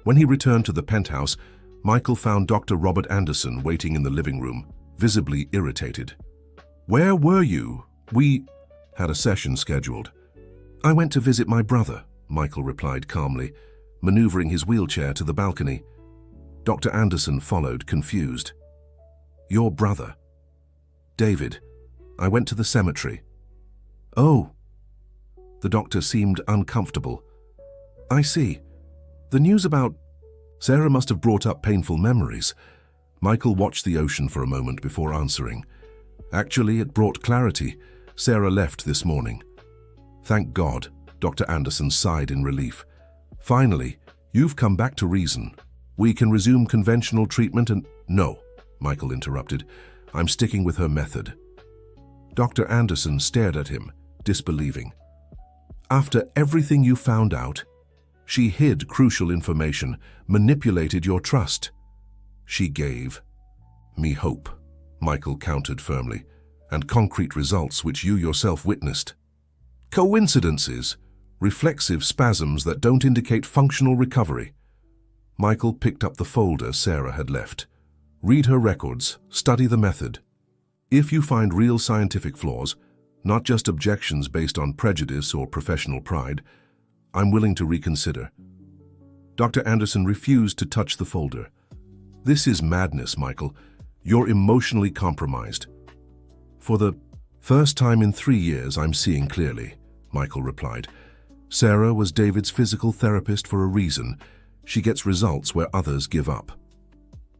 When he returned to the penthouse, Michael found Dr. Robert Anderson waiting in the living room, visibly irritated. "Where were you? We had a session scheduled." "I went to visit my brother," Michael replied calmly, maneuvering his wheelchair to the balcony. Dr. Anderson followed, confused. "Your brother?" "David. I went to the cemetery." "Oh." The doctor seemed uncomfortable. "I see. The news about Sarah must have brought up painful memories." Michael watched the ocean for a moment before answering. "Actually, it brought clarity. Sarah left this morning." "Thank God," Dr. Anderson sighed in relief. "Finally, you've come back to reason. We can resume conventional treatment and—" "No," Michael interrupted. "I'm sticking with her method." Dr. Anderson stared at him, disbelieving. "After everything you found out, she hid crucial information, manipulated your trust." "She gave me hope," Michael countered firmly, "and concrete results which you yourself witnessed. Coincidences, reflexive spasms that don't indicate functional recovery." Michael picked up the folder Sarah had left. "Read her records, study the method. If you find real scientific flaws, not just objections based on prejudice or professional pride, I'm willing to reconsider." Dr. Anderson refused to touch the folder. "This is madness, Michael. You're emotionally compromised." "For the first time in 3 years, I'm seeing clearly," Michael replied. "Sarah was David's physical therapist for a reason. She gets results where others give up."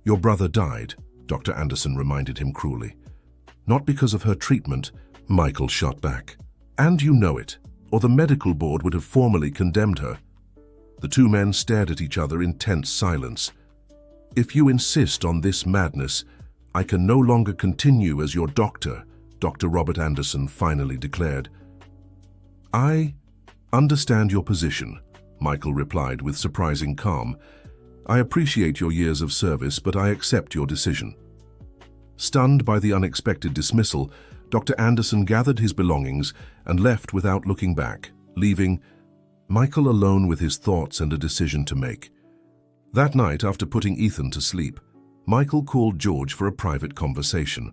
"Your brother died," Dr. Anderson reminded him cruelly. "Not because of her treatment," Michael shot back. "And you know it, or the medical board would have formally condemned her." The two men stared at each other in tense silence. "If you insist on this madness, I can no longer continue as your doctor," Dr. Robert Anderson finally declared. "I understand your position," Michael replied with surprising calm. "I appreciate your years of service, but I accept your decision." Stunned by the unexpected dismissal, Dr. Anderson gathered his belongings and left without looking back, leaving Michael alone with his thoughts and a decision to make. That night, after putting Ethan to sleep, Michael called George for a private conversation.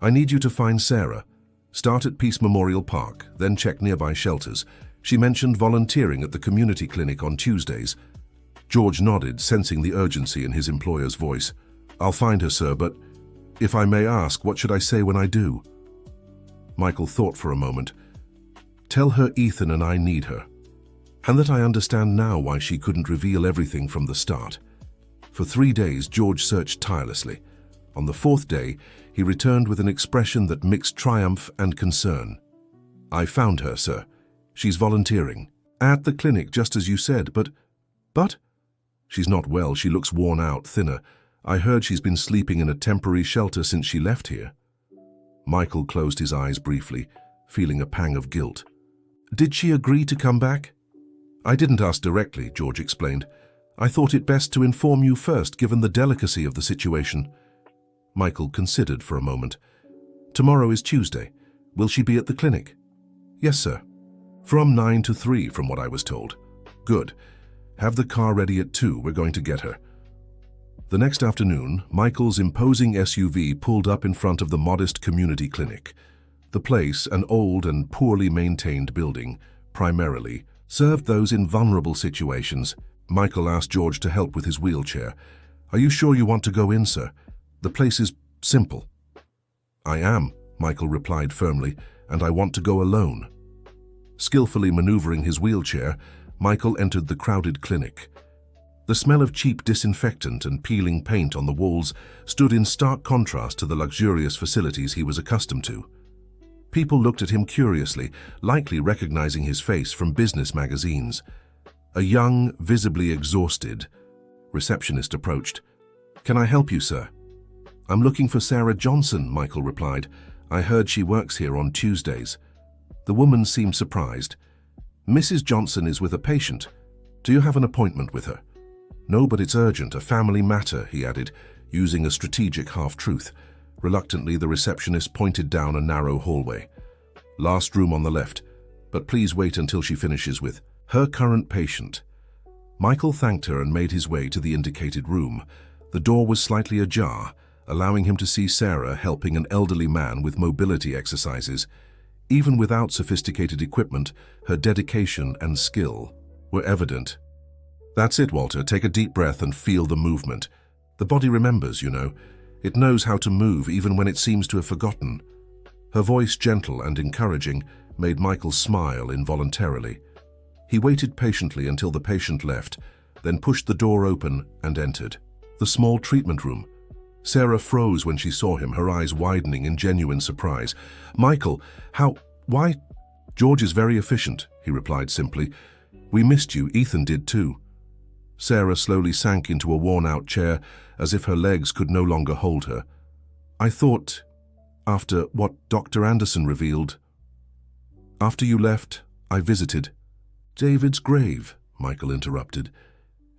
"I need you to find Sarah. Start at Peace Memorial Park, then check nearby shelters. She mentioned volunteering at the community clinic on Tuesdays." George nodded, sensing the urgency in his employer's voice. "I'll find her, sir, but if I may ask, what should I say when I do?" Michael thought for a moment. "Tell her Ethan and I need her, and that I understand now why she couldn't reveal everything from the start." For 3 days, George searched tirelessly. On the 4th day, he returned with an expression that mixed triumph and concern. "I found her, sir. She's volunteering. At the clinic, just as you said, but... She's not well. She looks worn out, thinner. I heard she's been sleeping in a temporary shelter since she left here." Michael closed his eyes briefly, feeling a pang of guilt. "Did she agree to come back?" "I didn't ask directly," George explained. "I thought it best to inform you first, given the delicacy of the situation." Michael considered for a moment. Tomorrow is Tuesday. Will she be at the clinic? Yes, sir. From 9 to 3, from what I was told. Good. Have the car ready at 2. We're going to get her. The next afternoon, Michael's imposing SUV pulled up in front of the modest community clinic. The place, an old and poorly maintained building, primarily, served those in vulnerable situations. Michael asked George to help with his wheelchair. Are you sure you want to go in, sir? The place is simple. I am, Michael replied firmly, and I want to go alone. Skillfully maneuvering his wheelchair, Michael entered the crowded clinic. The smell of cheap disinfectant and peeling paint on the walls stood in stark contrast to the luxurious facilities he was accustomed to. People looked at him curiously, likely recognizing his face from business magazines. A young, visibly exhausted receptionist approached. Can I help you, sir? I'm looking for Sarah Johnson, Michael replied. I heard she works here on Tuesdays. The woman seemed surprised. Mrs. Johnson is with a patient. Do you have an appointment with her? No, but it's urgent, a family matter, he added, using a strategic half-truth. Reluctantly, the receptionist pointed down a narrow hallway. Last room on the left, but please wait until she finishes with her current patient. Michael thanked her and made his way to the indicated room. The door was slightly ajar, allowing him to see Sarah helping an elderly man with mobility exercises. Even without sophisticated equipment, her dedication and skill were evident. That's it, Walter. Take a deep breath and feel the movement. The body remembers, you know. It knows how to move even when it seems to have forgotten. Her voice, gentle and encouraging, made Michael smile involuntarily. He waited patiently until the patient left, then pushed the door open and entered. The small treatment room. Sarah froze when she saw him, her eyes widening in genuine surprise. Michael, why? George is very efficient, he replied simply. We missed you, Ethan did too. Sarah slowly sank into a worn-out chair, as if her legs could no longer hold her. I thought, after what Dr. Anderson revealed. After you left, I visited. David's grave, Michael interrupted.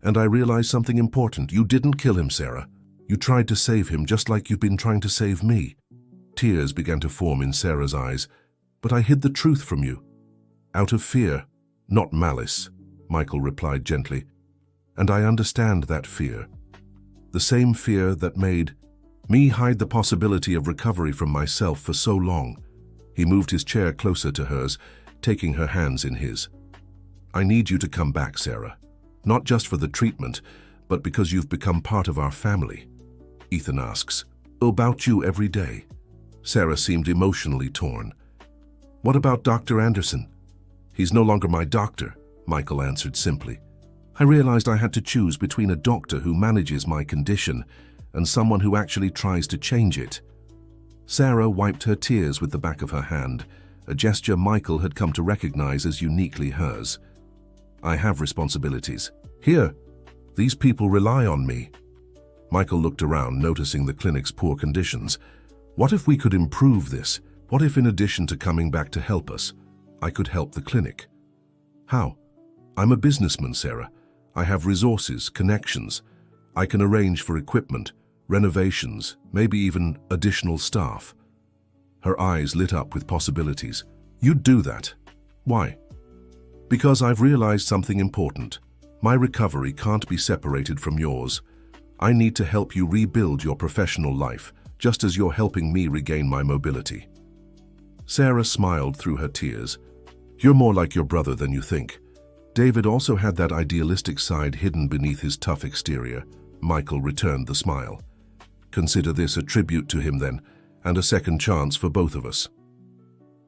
And I realized something important. You didn't kill him, Sarah. You tried to save him just like you've been trying to save me. Tears began to form in Sarah's eyes. But I hid the truth from you. Out of fear, not malice, Michael replied gently. And I understand that fear. The same fear that made me hide the possibility of recovery from myself for so long. He moved his chair closer to hers, taking her hands in his. I need you to come back, Sarah. Not just for the treatment, but because you've become part of our family. Ethan asks, about you every day. Sarah seemed emotionally torn. What about Dr. Anderson? He's no longer my doctor, Michael answered simply. I realized I had to choose between a doctor who manages my condition and someone who actually tries to change it. Sarah wiped her tears with the back of her hand, a gesture Michael had come to recognize as uniquely hers. I have responsibilities. Here, these people rely on me. Michael looked around, noticing the clinic's poor conditions. What if we could improve this? What if, in addition to coming back to help us, I could help the clinic? How? I'm a businessman, Sarah. I have resources, connections. I can arrange for equipment, renovations, maybe even additional staff. Her eyes lit up with possibilities. You'd do that. Why? Because I've realized something important. My recovery can't be separated from yours. I need to help you rebuild your professional life, just as you're helping me regain my mobility. Sarah smiled through her tears. You're more like your brother than you think. David also had that idealistic side hidden beneath his tough exterior. Michael returned the smile. Consider this a tribute to him then, and a second chance for both of us.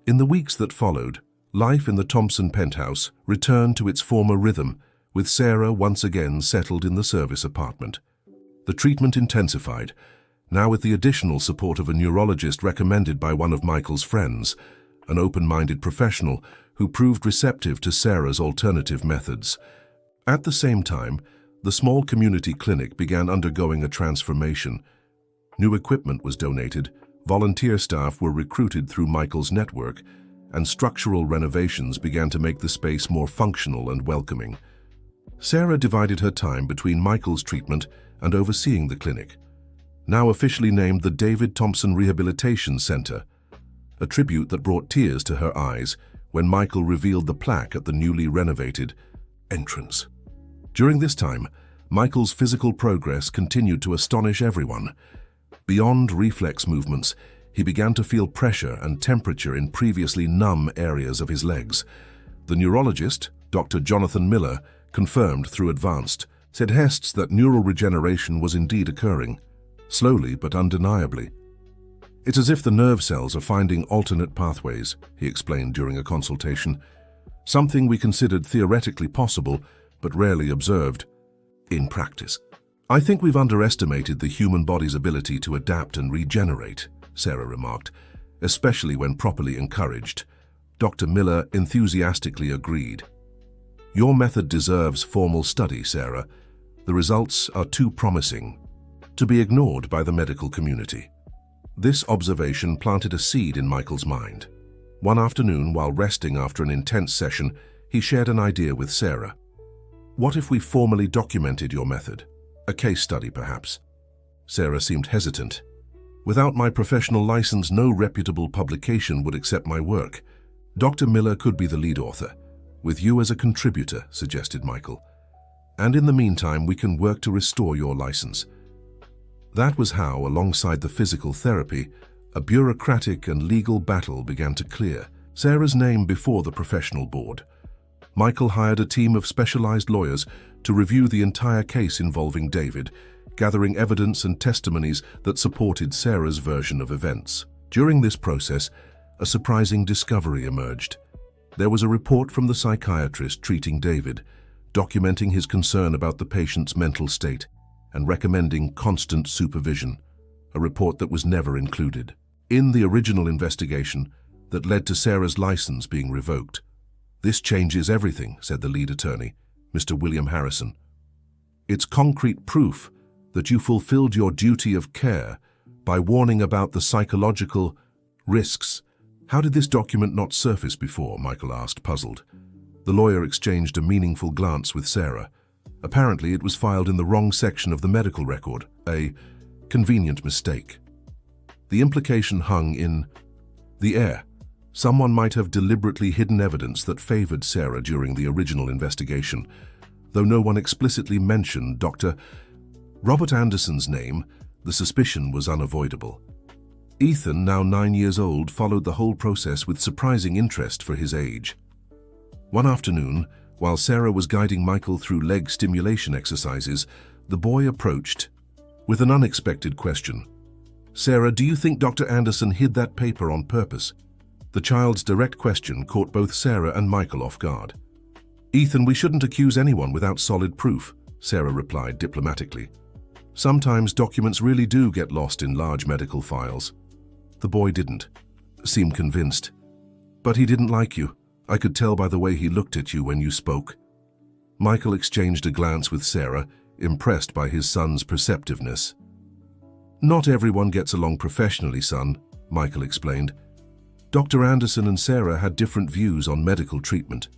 In the weeks that followed, life in the Thompson penthouse returned to its former rhythm, with Sarah once again settled in the service apartment. The treatment intensified, now with the additional support of a neurologist recommended by one of Michael's friends, an open-minded professional who proved receptive to Sarah's alternative methods. At the same time, the small community clinic began undergoing a transformation. New equipment was donated, volunteer staff were recruited through Michael's network, and structural renovations began to make the space more functional and welcoming. Sarah divided her time between Michael's treatment and overseeing the clinic. now officially named the David Thompson Rehabilitation Center, a tribute that brought tears to her eyes when Michael revealed the plaque at the newly renovated entrance. During this time, Michael's physical progress continued to astonish everyone. Beyond reflex movements, he began to feel pressure and temperature in previously numb areas of his legs. The neurologist, Dr. Jonathan Miller, confirmed through advanced tests that neural regeneration was indeed occurring, slowly but undeniably. It's as if the nerve cells are finding alternate pathways, he explained during a consultation, something we considered theoretically possible but rarely observed in practice. I think we've underestimated the human body's ability to adapt and regenerate, Sarah remarked, especially when properly encouraged. Dr. Miller enthusiastically agreed. Your method deserves formal study, Sarah. The results are too promising to be ignored by the medical community. This observation planted a seed in Michael's mind. One afternoon, while resting after an intense session, he shared an idea with Sarah. What if we formally documented your method? A case study, perhaps? Sarah seemed hesitant. Without my professional license, no reputable publication would accept my work. Dr. Miller could be the lead author, with you as a contributor, suggested Michael. And in the meantime, we can work to restore your license. That was how, alongside the physical therapy, a bureaucratic and legal battle began to clear Sarah's name before the professional board. Michael hired a team of specialized lawyers to review the entire case involving David, gathering evidence and testimonies that supported Sarah's version of events. During this process, a surprising discovery emerged. There was a report from the psychiatrist treating David, documenting his concern about the patient's mental state and recommending constant supervision, a report that was never included in the original investigation that led to Sarah's license being revoked. This changes everything, said the lead attorney, Mr. William Harrison. It's concrete proof that you fulfilled your duty of care by warning about the psychological risks. How did this document not surface before? Michael asked, puzzled. The lawyer exchanged a meaningful glance with Sarah. Apparently, it was filed in the wrong section of the medical record, a convenient mistake. The implication hung in the air. Someone might have deliberately hidden evidence that favored Sarah during the original investigation, though no one explicitly mentioned Dr. Robert Anderson's name. The suspicion was unavoidable. Ethan, now 9 years old, followed the whole process with surprising interest for his age. One afternoon, while Sarah was guiding Michael through leg stimulation exercises, the boy approached with an unexpected question. Sarah, do you think Dr. Anderson hid that paper on purpose? The child's direct question caught both Sarah and Michael off guard. Ethan, we shouldn't accuse anyone without solid proof, Sarah replied diplomatically. Sometimes documents really do get lost in large medical files. The boy didn't seem convinced. But he didn't like you. I could tell by the way he looked at you when you spoke. Michael exchanged a glance with Sarah, impressed by his son's perceptiveness. Not everyone gets along professionally, son, Michael explained. Dr. Anderson and Sarah had different views on medical treatment.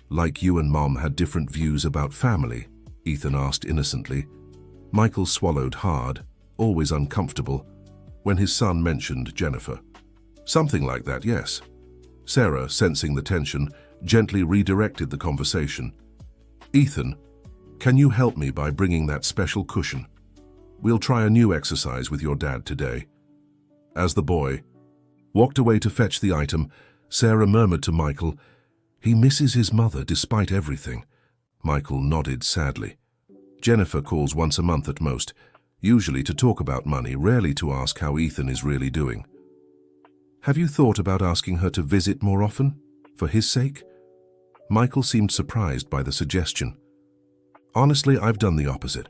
Like you and Mom had different views about family, Ethan asked innocently. Michael swallowed hard, always uncomfortable, when his son mentioned Jennifer. Something like that, yes. Sarah, sensing the tension, gently redirected the conversation. Ethan, can you help me by bringing that special cushion? We'll try a new exercise with your dad today. As the boy walked away to fetch the item, Sarah murmured to Michael, he misses his mother despite everything. Michael nodded sadly. Jennifer calls once a month at most, usually to talk about money, rarely to ask how Ethan is really doing. Have you thought about asking her to visit more often, for his sake? Michael seemed surprised by the suggestion. Honestly, I've done the opposite.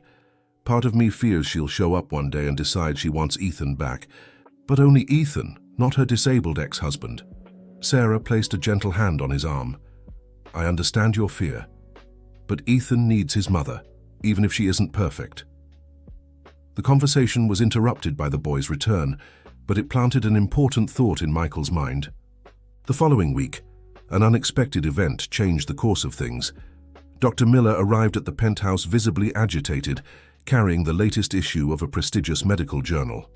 Part of me fears she'll show up one day and decide she wants Ethan back, but only Ethan, not her disabled ex-husband. Sarah placed a gentle hand on his arm. I understand your fear, but Ethan needs his mother, even if she isn't perfect. The conversation was interrupted by the boy's return, but it planted an important thought in Michael's mind. The following week, an unexpected event changed the course of things. Dr. Miller arrived at the penthouse visibly agitated, carrying the latest issue of a prestigious medical journal.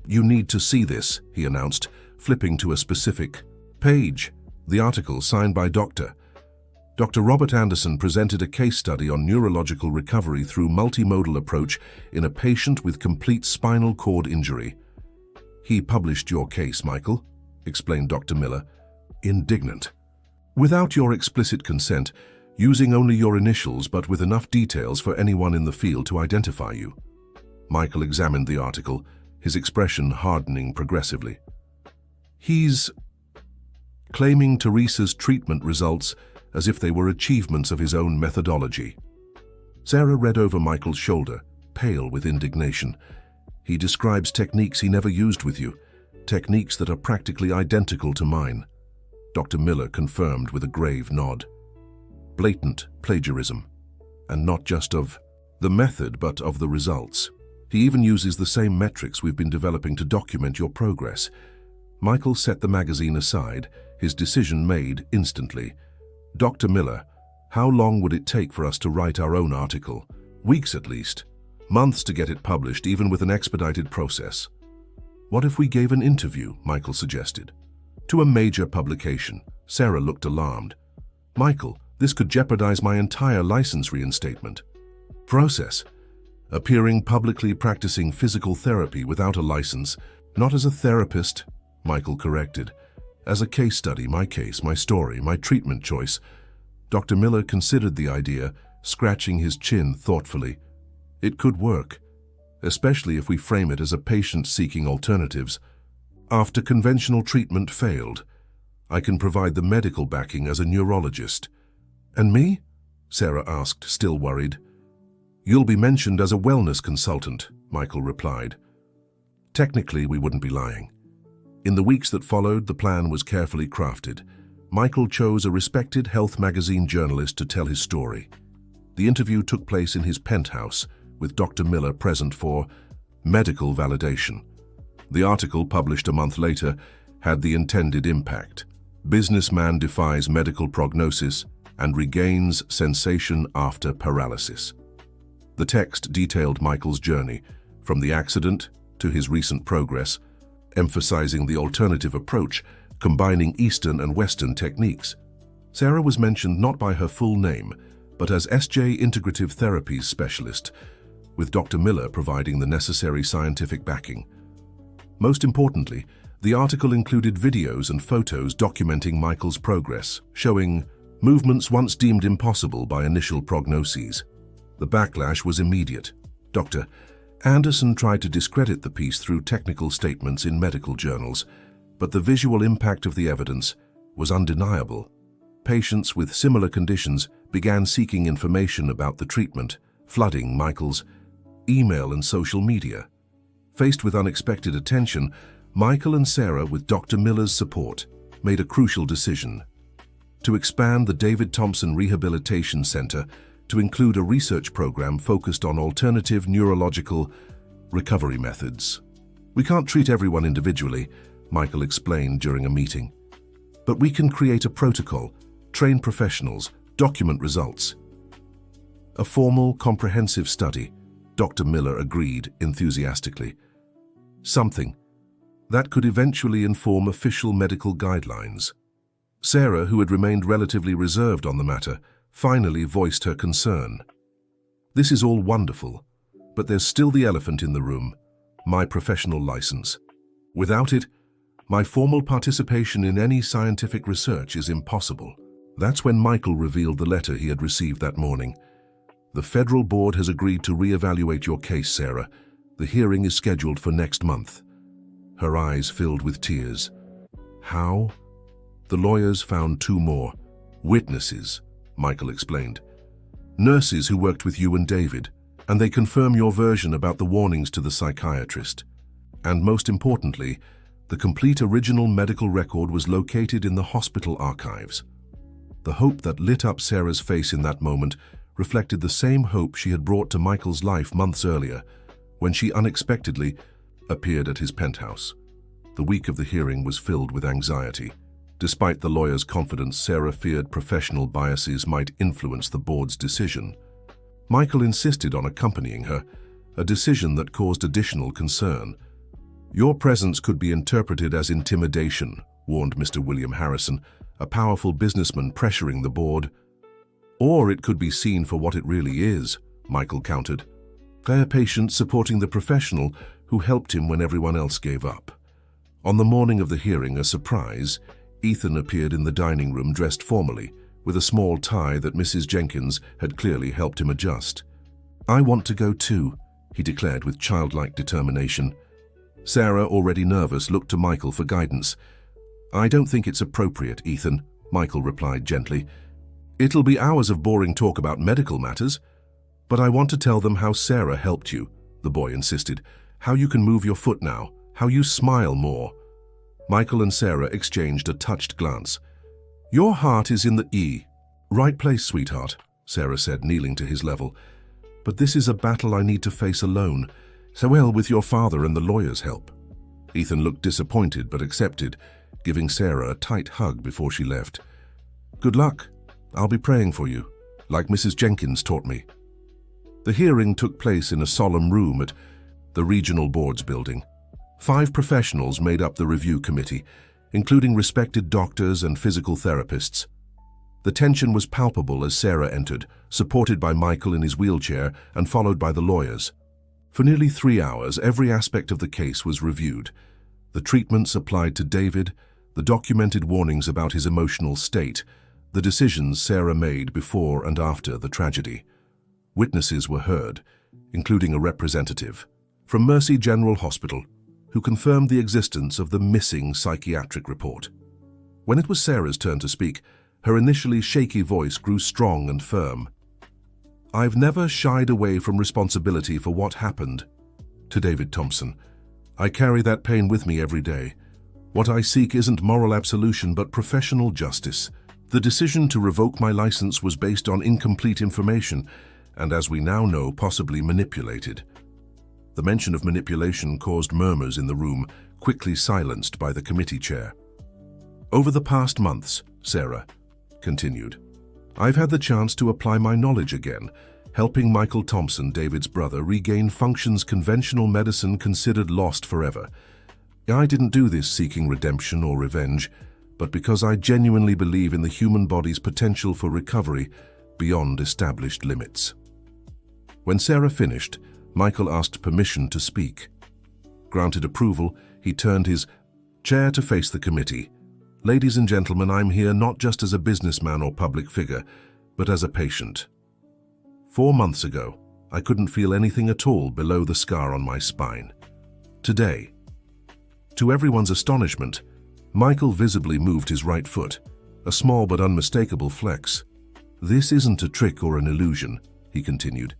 "You need to see this," he announced, flipping to a specific page. The article, signed by Dr. Robert Anderson, presented a case study on neurological recovery through multimodal approach in a patient with complete spinal cord injury. "He published your case, Michael," explained Dr. Miller, indignant. "Without your explicit consent, using only your initials but with enough details for anyone in the field to identify you." Michael examined the article, his expression hardening progressively. "He's claiming Teresa's treatment results as if they were achievements of his own methodology." Sarah read over Michael's shoulder, pale with indignation. "He describes techniques he never used with you, techniques that are practically identical to mine." Dr. Miller confirmed with a grave nod. "Blatant plagiarism, and not just of the method but of the results. He even uses the same metrics we've been developing to document your progress." Michael set the magazine aside, his decision made instantly. "Dr. Miller, how long would it take for us to write our own article?" "Weeks at least. Months to get it published, even with an expedited process." "What if we gave an interview?" Michael suggested. "To a major publication." Sarah looked alarmed. "Michael, this could jeopardize my entire license reinstatement process. Appearing publicly practicing physical therapy without a license, not as a therapist," Michael corrected. "As a case study, my case, my story, my treatment choice." Dr. Miller considered the idea, scratching his chin thoughtfully. "It could work, especially if we frame it as a patient seeking alternatives. After conventional treatment failed, I can provide the medical backing as a neurologist." "And me?" Sarah asked, still worried. "You'll be mentioned as a wellness consultant," Michael replied. Technically, we wouldn't be lying. In the weeks that followed, the plan was carefully crafted. Michael chose a respected health magazine journalist to tell his story. The interview took place in his penthouse, with Dr. Miller present for medical validation. The article, published a month later, had the intended impact. "Businessman defies medical prognosis and regains sensation after paralysis." The text detailed Michael's journey, from the accident to his recent progress, emphasizing the alternative approach, combining Eastern and Western techniques. Sarah was mentioned not by her full name, but as SJ Integrative Therapies Specialist, with Dr. Miller providing the necessary scientific backing. Most importantly, the article included videos and photos documenting Michael's progress, showing movements once deemed impossible by initial prognoses. The backlash was immediate. Dr. Anderson tried to discredit the piece through technical statements in medical journals, but the visual impact of the evidence was undeniable. Patients with similar conditions began seeking information about the treatment, flooding Michael's email and social media. Faced with unexpected attention, Michael and Sarah, with Dr. Miller's support, made a crucial decision: to expand the David Thompson Rehabilitation Center to include a research program focused on alternative neurological recovery methods. "We can't treat everyone individually," Michael explained during a meeting. "But we can create a protocol, train professionals, document results." "A formal, comprehensive study," Dr. Miller agreed enthusiastically. "Something that could eventually inform official medical guidelines." Sarah, who had remained relatively reserved on the matter, finally voiced her concern. "This is all wonderful, but there's still the elephant in the room: my professional license. Without it, my formal participation in any scientific research is impossible." That's when Michael revealed the letter he had received that morning. "The federal board has agreed to re-evaluate your case, Sarah. The hearing is scheduled for next month." Her eyes filled with tears. "How?" "The lawyers found 2 more witnesses," Michael explained. "Nurses who worked with you and David, and they confirm your version about the warnings to the psychiatrist. And most importantly, the complete original medical record was located in the hospital archives." The hope that lit up Sarah's face in that moment reflected the same hope she had brought to Michael's life months earlier, when she unexpectedly appeared at his penthouse. The week of the hearing was filled with anxiety. Despite the lawyer's confidence, Sarah feared professional biases might influence the board's decision. Michael insisted on accompanying her, a decision that caused additional concern. "Your presence could be interpreted as intimidation," warned Mr. William Harrison, a powerful businessman pressuring the board. "Or it could be seen for what it really is," Michael countered. "A patient supporting the professional who helped him when everyone else gave up." On the morning of the hearing, a surprise, Ethan appeared in the dining room dressed formally, with a small tie that Mrs. Jenkins had clearly helped him adjust. "I want to go too," he declared with childlike determination. Sarah, already nervous, looked to Michael for guidance. "I don't think it's appropriate, Ethan," Michael replied gently. "It'll be hours of boring talk about medical matters. But I want to tell them how Sarah helped you," the boy insisted. "How you can move your foot now, how you smile more." Michael and Sarah exchanged a touched glance. "Your heart is in the right place, sweetheart," Sarah said, kneeling to his level. "But this is a battle I need to face alone, so well with your father and the lawyer's help." Ethan looked disappointed but accepted, giving Sarah a tight hug before she left. "Good luck. I'll be praying for you, like Mrs. Jenkins taught me." The hearing took place in a solemn room at the Regional Boards building. 5 professionals made up the review committee, including respected doctors and physical therapists. The tension was palpable as Sarah entered, supported by Michael in his wheelchair and followed by the lawyers. For nearly 3 hours, every aspect of the case was reviewed. The treatments applied to David, the documented warnings about his emotional state, the decisions Sarah made before and after the tragedy. Witnesses were heard, including a representative from Mercy General Hospital, who confirmed the existence of the missing psychiatric report. When it was Sarah's turn to speak, her initially shaky voice grew strong and firm. "I've never shied away from responsibility for what happened to David Thompson. I carry that pain with me every day. What I seek isn't moral absolution but professional justice. The decision to revoke my license was based on incomplete information, and as we now know, possibly manipulated." The mention of manipulation caused murmurs in the room, quickly silenced by the committee chair. "Over the past months," Sarah continued, "I've had the chance to apply my knowledge again, helping Michael Thompson, David's brother, regain functions conventional medicine considered lost forever. I didn't do this seeking redemption or revenge, but because I genuinely believe in the human body's potential for recovery beyond established limits." When Sarah finished, Michael asked permission to speak. Granted approval, he turned his chair to face the committee. "Ladies and gentlemen, I'm here not just as a businessman or public figure, but as a patient. 4 months ago, I couldn't feel anything at all below the scar on my spine. Today, to everyone's astonishment, Michael visibly moved his right foot, a small but unmistakable flex. "This isn't a trick or an illusion," he continued.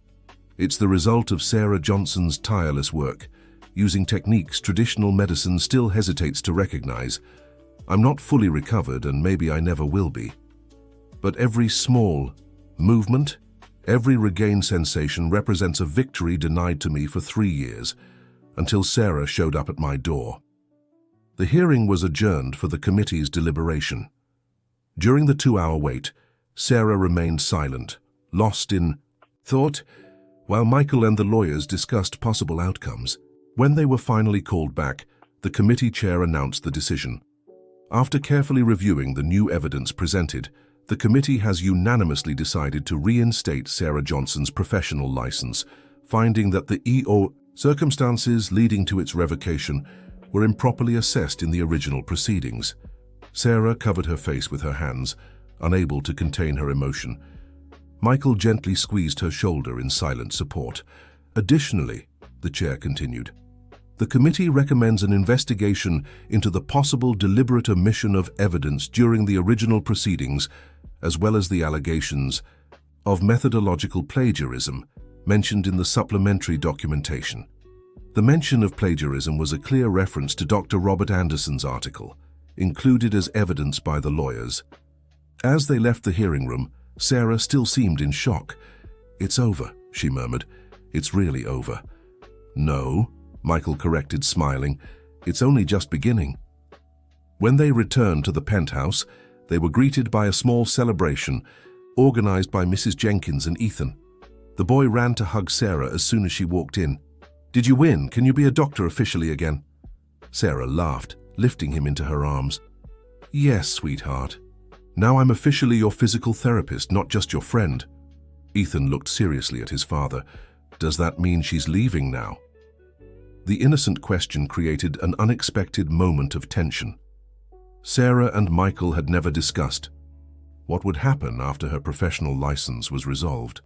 "It's the result of Sarah Johnson's tireless work, using techniques traditional medicine still hesitates to recognize. I'm not fully recovered, and maybe I never will be. But every small movement, every regained sensation represents a victory denied to me for 3 years, until Sarah showed up at my door." The hearing was adjourned for the committee's deliberation. During the 2-hour wait, Sarah remained silent, lost in thought, while Michael and the lawyers discussed possible outcomes. When they were finally called back, the committee chair announced the decision. After carefully reviewing the new evidence presented, the committee has unanimously decided to reinstate Sarah Johnson's professional license, finding that the circumstances leading to its revocation were improperly assessed in the original proceedings. Sarah covered her face with her hands, unable to contain her emotion. Michael gently squeezed her shoulder in silent support. "Additionally," the chair continued, "the committee recommends an investigation into the possible deliberate omission of evidence during the original proceedings, as well as the allegations of methodological plagiarism mentioned in the supplementary documentation." The mention of plagiarism was a clear reference to Dr. Robert Anderson's article, included as evidence by the lawyers. As they left the hearing room, Sarah still seemed in shock. "It's over," she murmured. "It's really over." "No," Michael corrected, smiling. "It's only just beginning." When they returned to the penthouse, they were greeted by a small celebration organized by Mrs. Jenkins and Ethan. The boy ran to hug Sarah as soon as she walked in. "Did you win? Can you be a doctor officially again?" Sarah laughed, lifting him into her arms. "Yes, sweetheart. Now I'm officially your physical therapist, not just your friend." Ethan looked seriously at his father. "Does that mean she's leaving now?" The innocent question created an unexpected moment of tension. Sarah and Michael had never discussed what would happen after her professional license was resolved.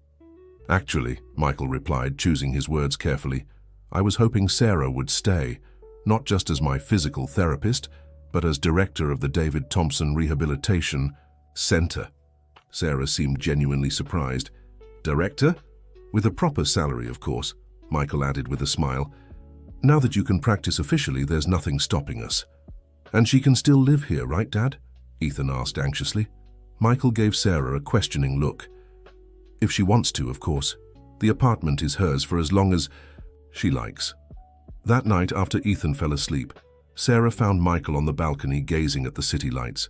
"Actually," Michael replied, choosing his words carefully, "I was hoping Sarah would stay, not just as my physical therapist, but as director of the David Thompson Rehabilitation Center." Sarah seemed genuinely surprised. "Director? With a proper salary, of course," Michael added with a smile. "Now that you can practice officially, there's nothing stopping us." "And she can still live here, right, Dad?" Ethan asked anxiously. Michael gave Sarah a questioning look. "If she wants to, of course. The apartment is hers for as long as she likes." That night, after Ethan fell asleep, Sarah found Michael on the balcony gazing at the city lights.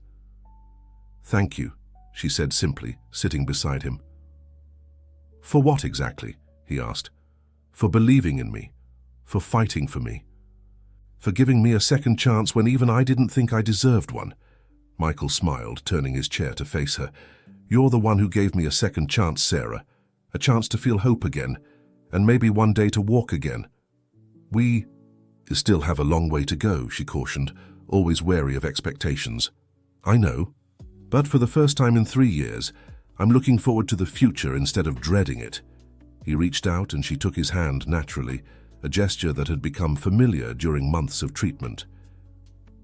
"Thank you," she said simply, sitting beside him. "For what exactly?" he asked. "For believing in me, for fighting for me, for giving me a second chance when even I didn't think I deserved one." Michael smiled, turning his chair to face her. "You're the one who gave me a second chance, Sarah. A chance to feel hope again, and maybe one day to walk again. We still have a long way to go," she cautioned, always wary of expectations. "I know, but for the first time in 3 years, I'm looking forward to the future instead of dreading it." He reached out and she took his hand naturally, a gesture that had become familiar during months of treatment.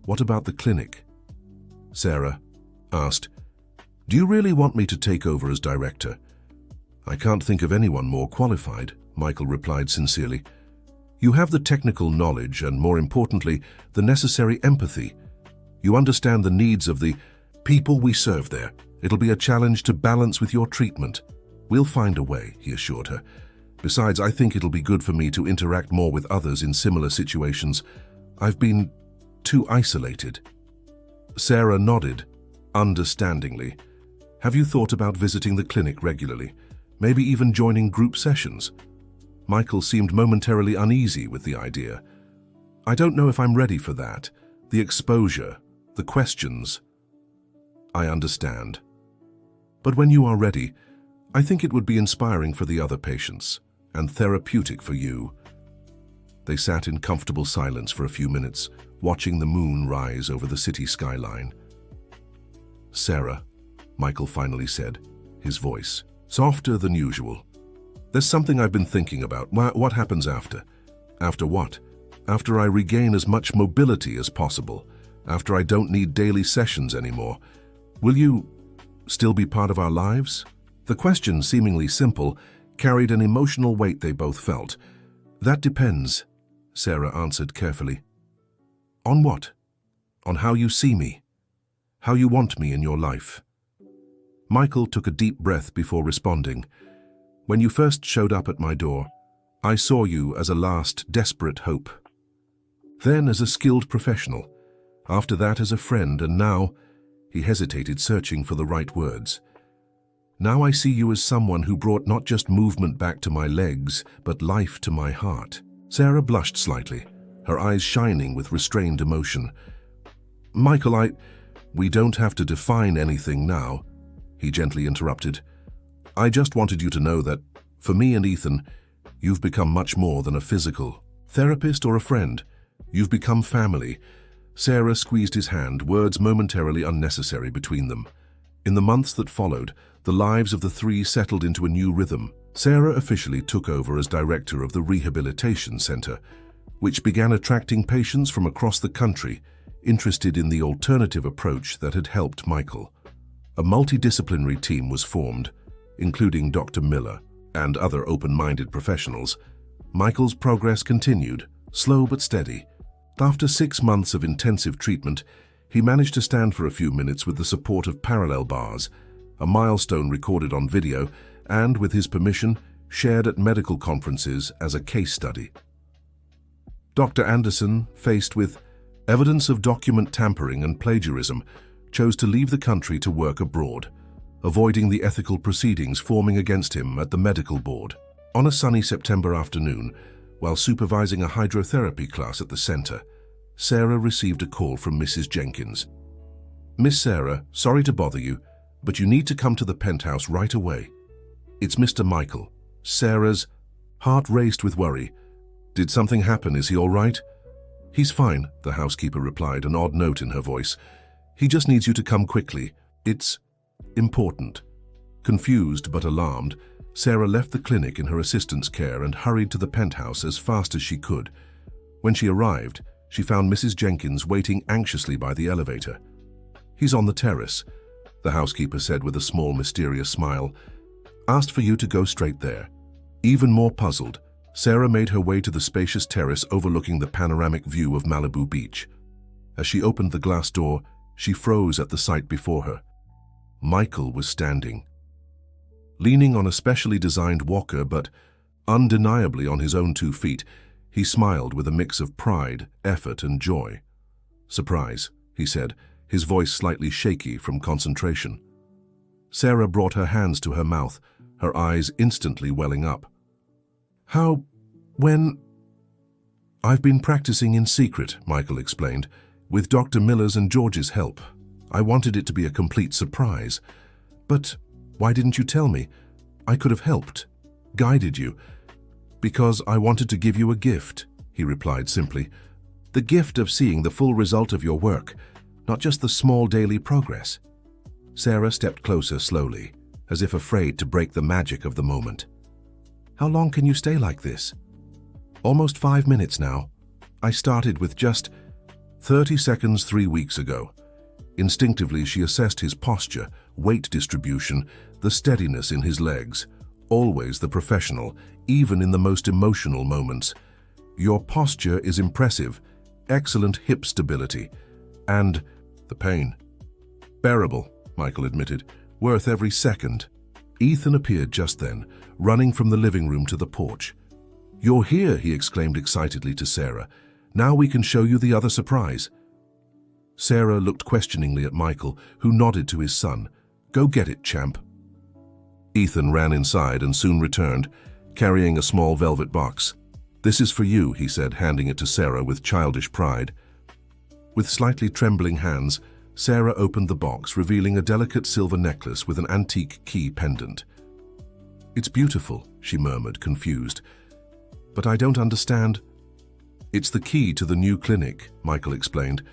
"What about the clinic?" Sarah asked. "Do you really want me to take over as director?" "I can't think of anyone more qualified," Michael replied sincerely. "You have the technical knowledge and, more importantly, the necessary empathy. You understand the needs of the people we serve there. It'll be a challenge to balance with your treatment." "We'll find a way," he assured her. "Besides, I think it'll be good for me to interact more with others in similar situations. I've been too isolated." Sarah nodded, understandingly. "Have you thought about visiting the clinic regularly? Maybe even joining group sessions?" Michael seemed momentarily uneasy with the idea. "I don't know if I'm ready for that. The exposure, the questions." "I understand. But when you are ready, I think it would be inspiring for the other patients, and therapeutic for you." They sat in comfortable silence for a few minutes, watching the moon rise over the city skyline. "Sarah," Michael finally said, his voice softer than usual. "There's something I've been thinking about. What happens after?" "After what?" "After I regain as much mobility as possible, after I don't need daily sessions anymore. Will you still be part of our lives?" The question, seemingly simple, carried an emotional weight they both felt. "That depends," Sarah answered carefully. "On what?" "On how you see me, how you want me in your life." Michael took a deep breath before responding. "When you first showed up at my door, I saw you as a last, desperate hope. Then as a skilled professional. After that as a friend, and now—" he hesitated, searching for the right words. "Now I see you as someone who brought not just movement back to my legs, but life to my heart." Sarah blushed slightly, her eyes shining with restrained emotion. "Michael, we don't have to define anything now," he gently interrupted. "I just wanted you to know that, for me and Ethan, you've become much more than a physical therapist or a friend. You've become family." Sarah squeezed his hand, words momentarily unnecessary between them. In the months that followed, the lives of the three settled into a new rhythm. Sarah officially took over as director of the Rehabilitation Center, which began attracting patients from across the country interested in the alternative approach that had helped Michael. A multidisciplinary team was formed, including Dr. Miller and other open-minded professionals. Michael's progress continued, slow but steady. After 6 months of intensive treatment, he managed to stand for a few minutes with the support of parallel bars, a milestone recorded on video and, with his permission, shared at medical conferences as a case study. Dr. Anderson, faced with evidence of document tampering and plagiarism, chose to leave the country to work abroad, avoiding the ethical proceedings forming against him at the medical board. On a sunny September afternoon, while supervising a hydrotherapy class at the center, Sarah received a call from Mrs. Jenkins. "Miss Sarah, sorry to bother you, but you need to come to the penthouse right away. It's Mr. Michael." Sarah's heart raced with worry. "Did something happen? Is he all right?" "He's fine," the housekeeper replied, an odd note in her voice. "He just needs you to come quickly. It's important." Confused but alarmed, Sarah left the clinic in her assistant's care and hurried to the penthouse as fast as she could. When she arrived, she found Mrs. Jenkins waiting anxiously by the elevator. "He's on the terrace," the housekeeper said with a small, mysterious smile. "Asked for you to go straight there." Even more puzzled, Sarah made her way to the spacious terrace overlooking the panoramic view of Malibu Beach. As she opened the glass door, she froze at the sight before her. Michael was standing. Leaning on a specially designed walker, but undeniably on his own 2 feet, he smiled with a mix of pride, effort, and joy. "Surprise," he said, his voice slightly shaky from concentration. Sarah brought her hands to her mouth, her eyes instantly welling up. When?" "I've been practicing in secret," Michael explained, "with Dr. Miller's and George's help. I wanted it to be a complete surprise. But why didn't you tell me? I could have helped, guided you." "Because I wanted to give you a gift," he replied simply. "The gift of seeing the full result of your work, not just the small daily progress." Sarah stepped closer slowly, as if afraid to break the magic of the moment. "How long can you stay like this?" "Almost 5 minutes now. I started with just 30 seconds 3 weeks ago." Instinctively, she assessed his posture, weight distribution, the steadiness in his legs. Always the professional, even in the most emotional moments. "Your posture is impressive, excellent hip stability, and the pain. Bearable," Michael admitted, "worth every second." Ethan appeared just then, running from the living room to the porch. "You're here," he exclaimed excitedly to Sarah. "Now we can show you the other surprise." Sarah looked questioningly at Michael, who nodded to his son. "Go get it, champ." Ethan ran inside and soon returned, carrying a small velvet box. "This is for you," he said, handing it to Sarah with childish pride. With slightly trembling hands, Sarah opened the box, revealing a delicate silver necklace with an antique key pendant. "It's beautiful," she murmured, confused. "But I don't understand." "It's the key to the new clinic," Michael explained,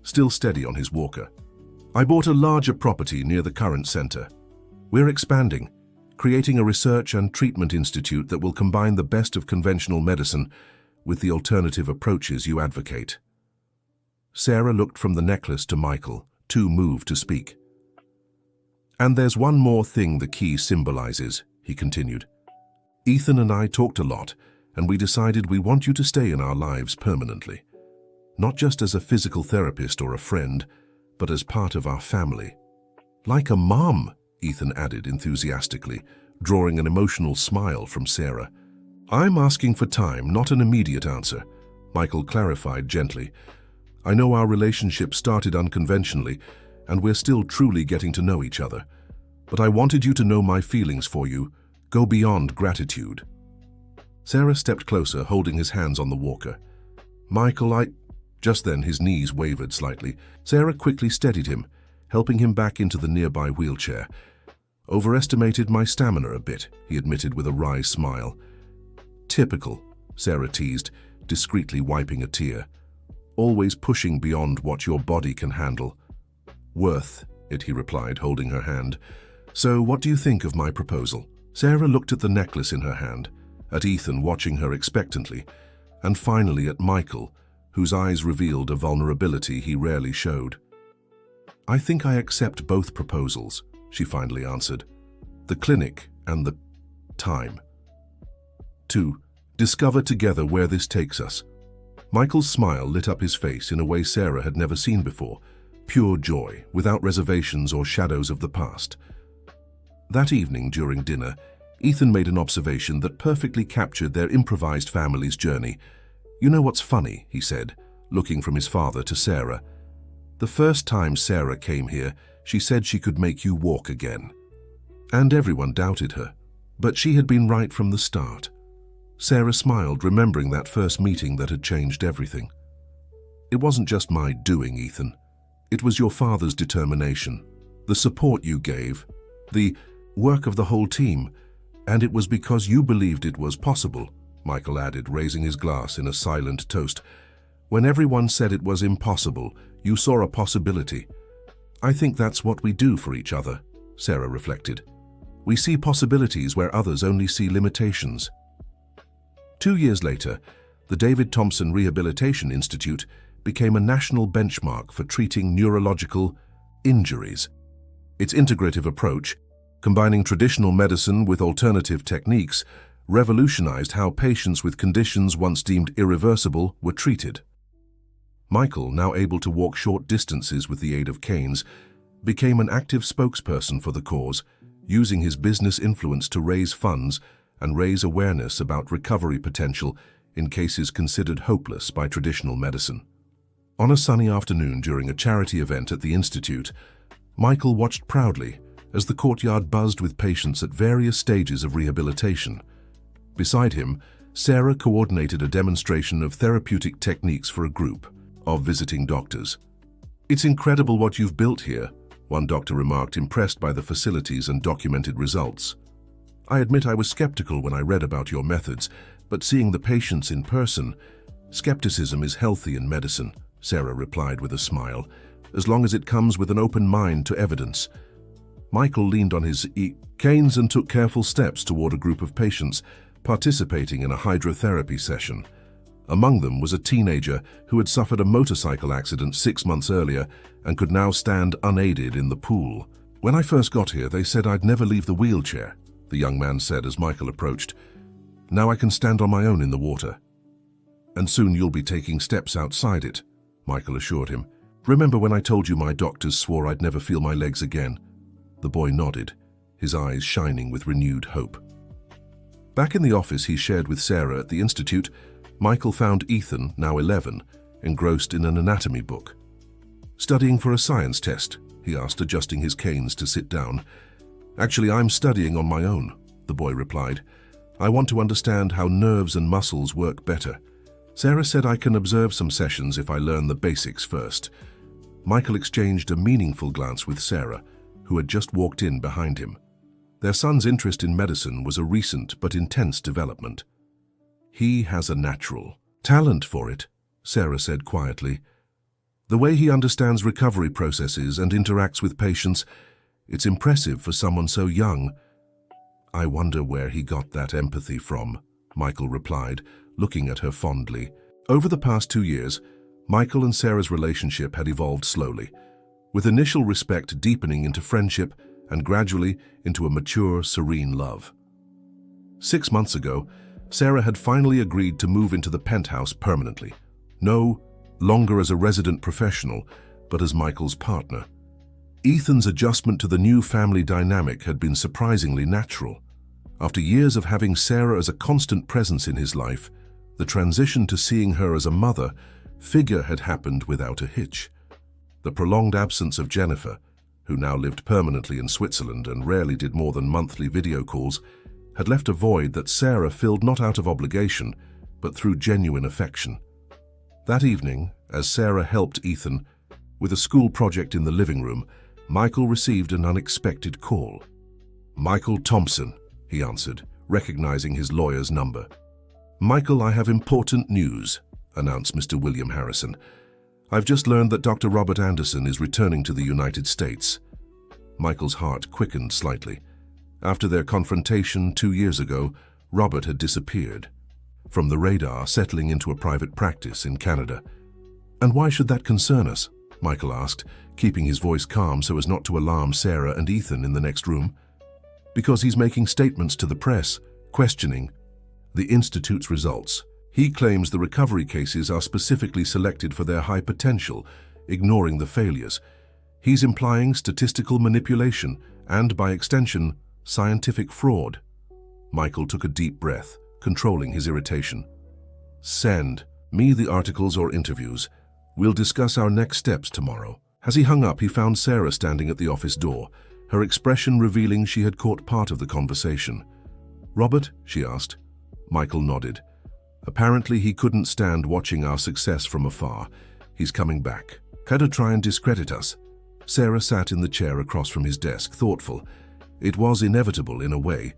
still steady on his walker. "I bought a larger property near the current center. We're expanding, creating a research and treatment institute that will combine the best of conventional medicine with the alternative approaches you advocate." Sarah looked from the necklace to Michael, too moved to speak. "And there's one more thing the key symbolizes," he continued. "Ethan and I talked a lot, and we decided we want you to stay in our lives permanently. Not just as a physical therapist or a friend, but as part of our family." "Like a mom," Ethan added enthusiastically, drawing an emotional smile from Sarah. "I'm asking for time, not an immediate answer," Michael clarified gently. "I know our relationship started unconventionally, and we're still truly getting to know each other. But I wanted you to know my feelings for you go beyond gratitude." Sarah stepped closer, holding his hands on the walker. "Michael, Just then his knees wavered slightly. Sarah quickly steadied him, helping him back into the nearby wheelchair. "Overestimated my stamina a bit," he admitted with a wry smile. "Typical," Sarah teased, discreetly wiping a tear. "Always pushing beyond what your body can handle." "Worth it," he replied, holding her hand. "So what do you think of my proposal?" Sarah looked at the necklace in her hand, at Ethan watching her expectantly, and finally at Michael, whose eyes revealed a vulnerability he rarely showed. "I think I accept both proposals," she finally answered. "The clinic and the time. To discover together where this takes us." Michael's smile lit up his face in a way Sarah had never seen before, pure joy, without reservations or shadows of the past. That evening during dinner, Ethan made an observation that perfectly captured their improvised family's journey. "You know what's funny," he said, looking from his father to Sarah. "The first time Sarah came here, she said she could make you walk again. And everyone doubted her. But she had been right from the start. Sarah smiled, remembering that first meeting that had changed everything. It wasn't just my doing, Ethan. It was your father's determination, the support you gave, the work of the whole team, and it was because you believed it was possible, Michael added, raising his glass in a silent toast. When everyone said it was impossible, you saw a possibility. I think that's what we do for each other, Sarah reflected. We see possibilities where others only see limitations. 2 years later, the David Thompson Rehabilitation Institute became a national benchmark for treating neurological injuries. Its integrative approach, combining traditional medicine with alternative techniques, revolutionized how patients with conditions once deemed irreversible were treated. Michael, now able to walk short distances with the aid of canes, became an active spokesperson for the cause, using his business influence to raise funds and raise awareness about recovery potential in cases considered hopeless by traditional medicine. On a sunny afternoon during a charity event at the Institute, Michael watched proudly as the courtyard buzzed with patients at various stages of rehabilitation. Beside him, Sarah coordinated a demonstration of therapeutic techniques for a group of visiting doctors. "It's incredible what you've built here," one doctor remarked, impressed by the facilities and documented results. "I admit I was skeptical when I read about your methods, but seeing the patients in person, skepticism is healthy in medicine," Sarah replied with a smile, "as long as it comes with an open mind to evidence." Michael leaned on his canes and took careful steps toward a group of patients participating in a hydrotherapy session. Among them was a teenager who had suffered a motorcycle accident 6 months earlier and could now stand unaided in the pool. "When I first got here, they said I'd never leave the wheelchair," the young man said as Michael approached. "Now I can stand on my own in the water." "And soon you'll be taking steps outside it," Michael assured him. "Remember when I told you my doctors swore I'd never feel my legs again?" The boy nodded, his eyes shining with renewed hope. Back in the office he shared with Sarah at the Institute, Michael found Ethan, now 11, engrossed in an anatomy book. "Studying for a science test?" he asked, adjusting his canes to sit down. "Actually, I'm studying on my own," the boy replied. "I want to understand how nerves and muscles work better. Sarah said I can observe some sessions if I learn the basics first." Michael exchanged a meaningful glance with Sarah, who had just walked in behind him. Their son's interest in medicine was a recent but intense development. "He has a natural talent for it," Sarah said quietly. "The way he understands recovery processes and interacts with patients, it's impressive for someone so young." "I wonder where he got that empathy from," Michael replied, looking at her fondly. Over the past 2 years, Michael and Sarah's relationship had evolved slowly, with initial respect deepening into friendship and gradually into a mature, serene love. 6 months ago, Sarah had finally agreed to move into the penthouse permanently, no longer as a resident professional, but as Michael's partner. Ethan's adjustment to the new family dynamic had been surprisingly natural. After years of having Sarah as a constant presence in his life, the transition to seeing her as a mother figure had happened without a hitch. The prolonged absence of Jennifer, who now lived permanently in Switzerland and rarely did more than monthly video calls, had left a void that Sarah filled not out of obligation, but through genuine affection. That evening, as Sarah helped Ethan with a school project in the living room, Michael received an unexpected call. "Michael Thompson," he answered, recognizing his lawyer's number. "Michael, I have important news," announced Mr. William Harrison. "I've just learned that Dr. Robert Anderson is returning to the United States." Michael's heart quickened slightly. After their confrontation 2 years ago, Robert had disappeared from the radar, settling into a private practice in Canada. "And why should that concern us?" Michael asked, keeping his voice calm so as not to alarm Sarah and Ethan in the next room. "Because he's making statements to the press, questioning the Institute's results. He claims the recovery cases are specifically selected for their high potential, ignoring the failures. He's implying statistical manipulation and, by extension, scientific fraud." Michael took a deep breath, controlling his irritation. "Send me the articles or interviews. We'll discuss our next steps tomorrow." As he hung up, he found Sarah standing at the office door, her expression revealing she had caught part of the conversation. "Robert?" she asked. Michael nodded. "Apparently he couldn't stand watching our success from afar. He's coming back. Could try and discredit us." Sarah sat in the chair across from his desk, thoughtful. It was inevitable in a way.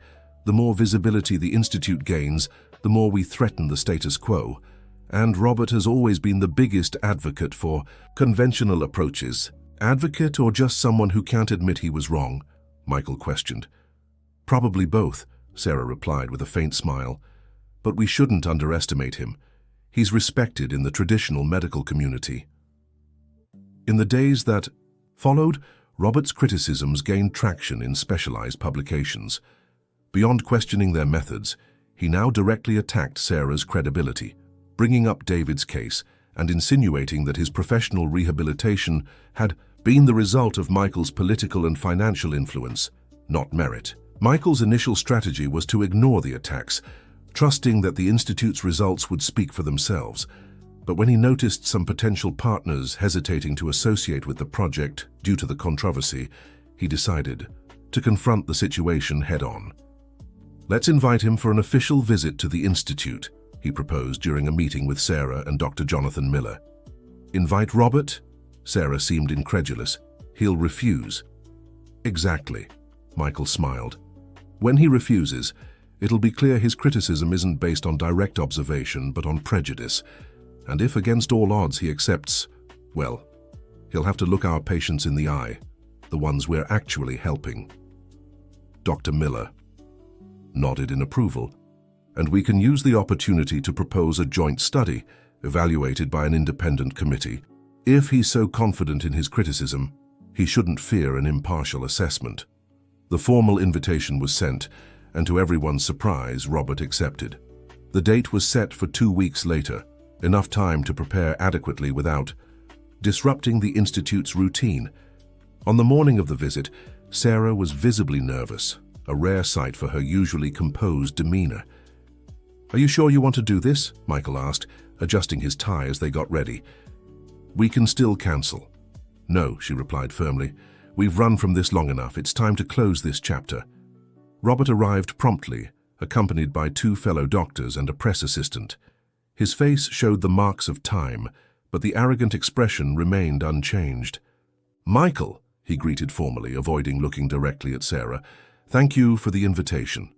The more visibility the Institute gains, the more we threaten the status quo. And Robert has always been the biggest advocate for conventional approaches. Advocate or just someone who can't admit he was wrong? Michael questioned. "Probably both," Sarah replied with a faint smile. "But we shouldn't underestimate him. He's respected in the traditional medical community." In the days that followed, Robert's criticisms gained traction in specialized publications. Beyond questioning their methods, he now directly attacked Sarah's credibility, bringing up David's case and insinuating that his professional rehabilitation had been the result of Michael's political and financial influence, not merit. Michael's initial strategy was to ignore the attacks, trusting that the Institute's results would speak for themselves. But when he noticed some potential partners hesitating to associate with the project due to the controversy, he decided to confront the situation head-on. "Let's invite him for an official visit to the Institute," he proposed during a meeting with Sarah and Dr. Jonathan Miller. "Invite Robert?" Sarah seemed incredulous. "He'll refuse." "Exactly," Michael smiled. "When he refuses, it'll be clear his criticism isn't based on direct observation but on prejudice. And if against all odds he accepts, well, he'll have to look our patients in the eye, the ones we're actually helping." Dr. Miller nodded in approval. "And we can use the opportunity to propose a joint study, evaluated by an independent committee. If he's so confident in his criticism, he shouldn't fear an impartial assessment." The formal invitation was sent, and to everyone's surprise, Robert accepted. The date was set for 2 weeks later, enough time to prepare adequately without disrupting the Institute's routine. On the morning of the visit, Sarah was visibly nervous, a rare sight for her usually composed demeanor. "Are you sure you want to do this?" Michael asked, adjusting his tie as they got ready. "We can still cancel." "No," she replied firmly. "We've run from this long enough. It's time to close this chapter." Robert arrived promptly, accompanied by 2 fellow doctors and a press assistant. His face showed the marks of time, but the arrogant expression remained unchanged. "Michael," he greeted formally, avoiding looking directly at Sarah, "thank you for the invitation."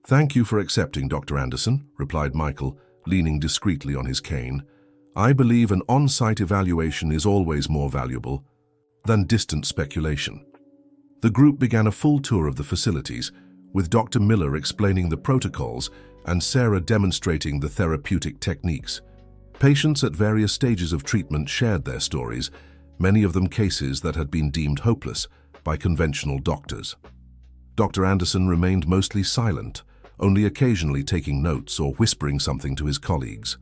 "Thank you for accepting, Dr. Anderson," replied Michael, leaning discreetly on his cane. "I believe an on-site evaluation is always more valuable than distant speculation." The group began a full tour of the facilities, with Dr. Miller explaining the protocols and Sarah demonstrating the therapeutic techniques. Patients at various stages of treatment shared their stories, many of them cases that had been deemed hopeless by conventional doctors. Dr. Anderson remained mostly silent, only occasionally taking notes or whispering something to his colleagues.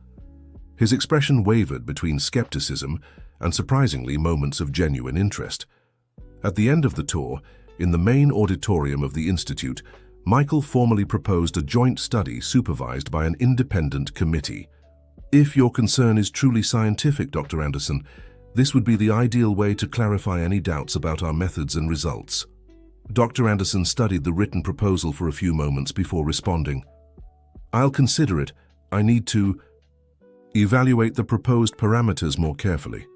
His expression wavered between skepticism and, surprisingly, moments of genuine interest. At the end of the tour, in the main auditorium of the Institute, Michael formally proposed a joint study supervised by an independent committee. "If your concern is truly scientific, Dr. Anderson, this would be the ideal way to clarify any doubts about our methods and results." Dr. Anderson studied the written proposal for a few moments before responding. "I'll consider it. I need to evaluate the proposed parameters more carefully."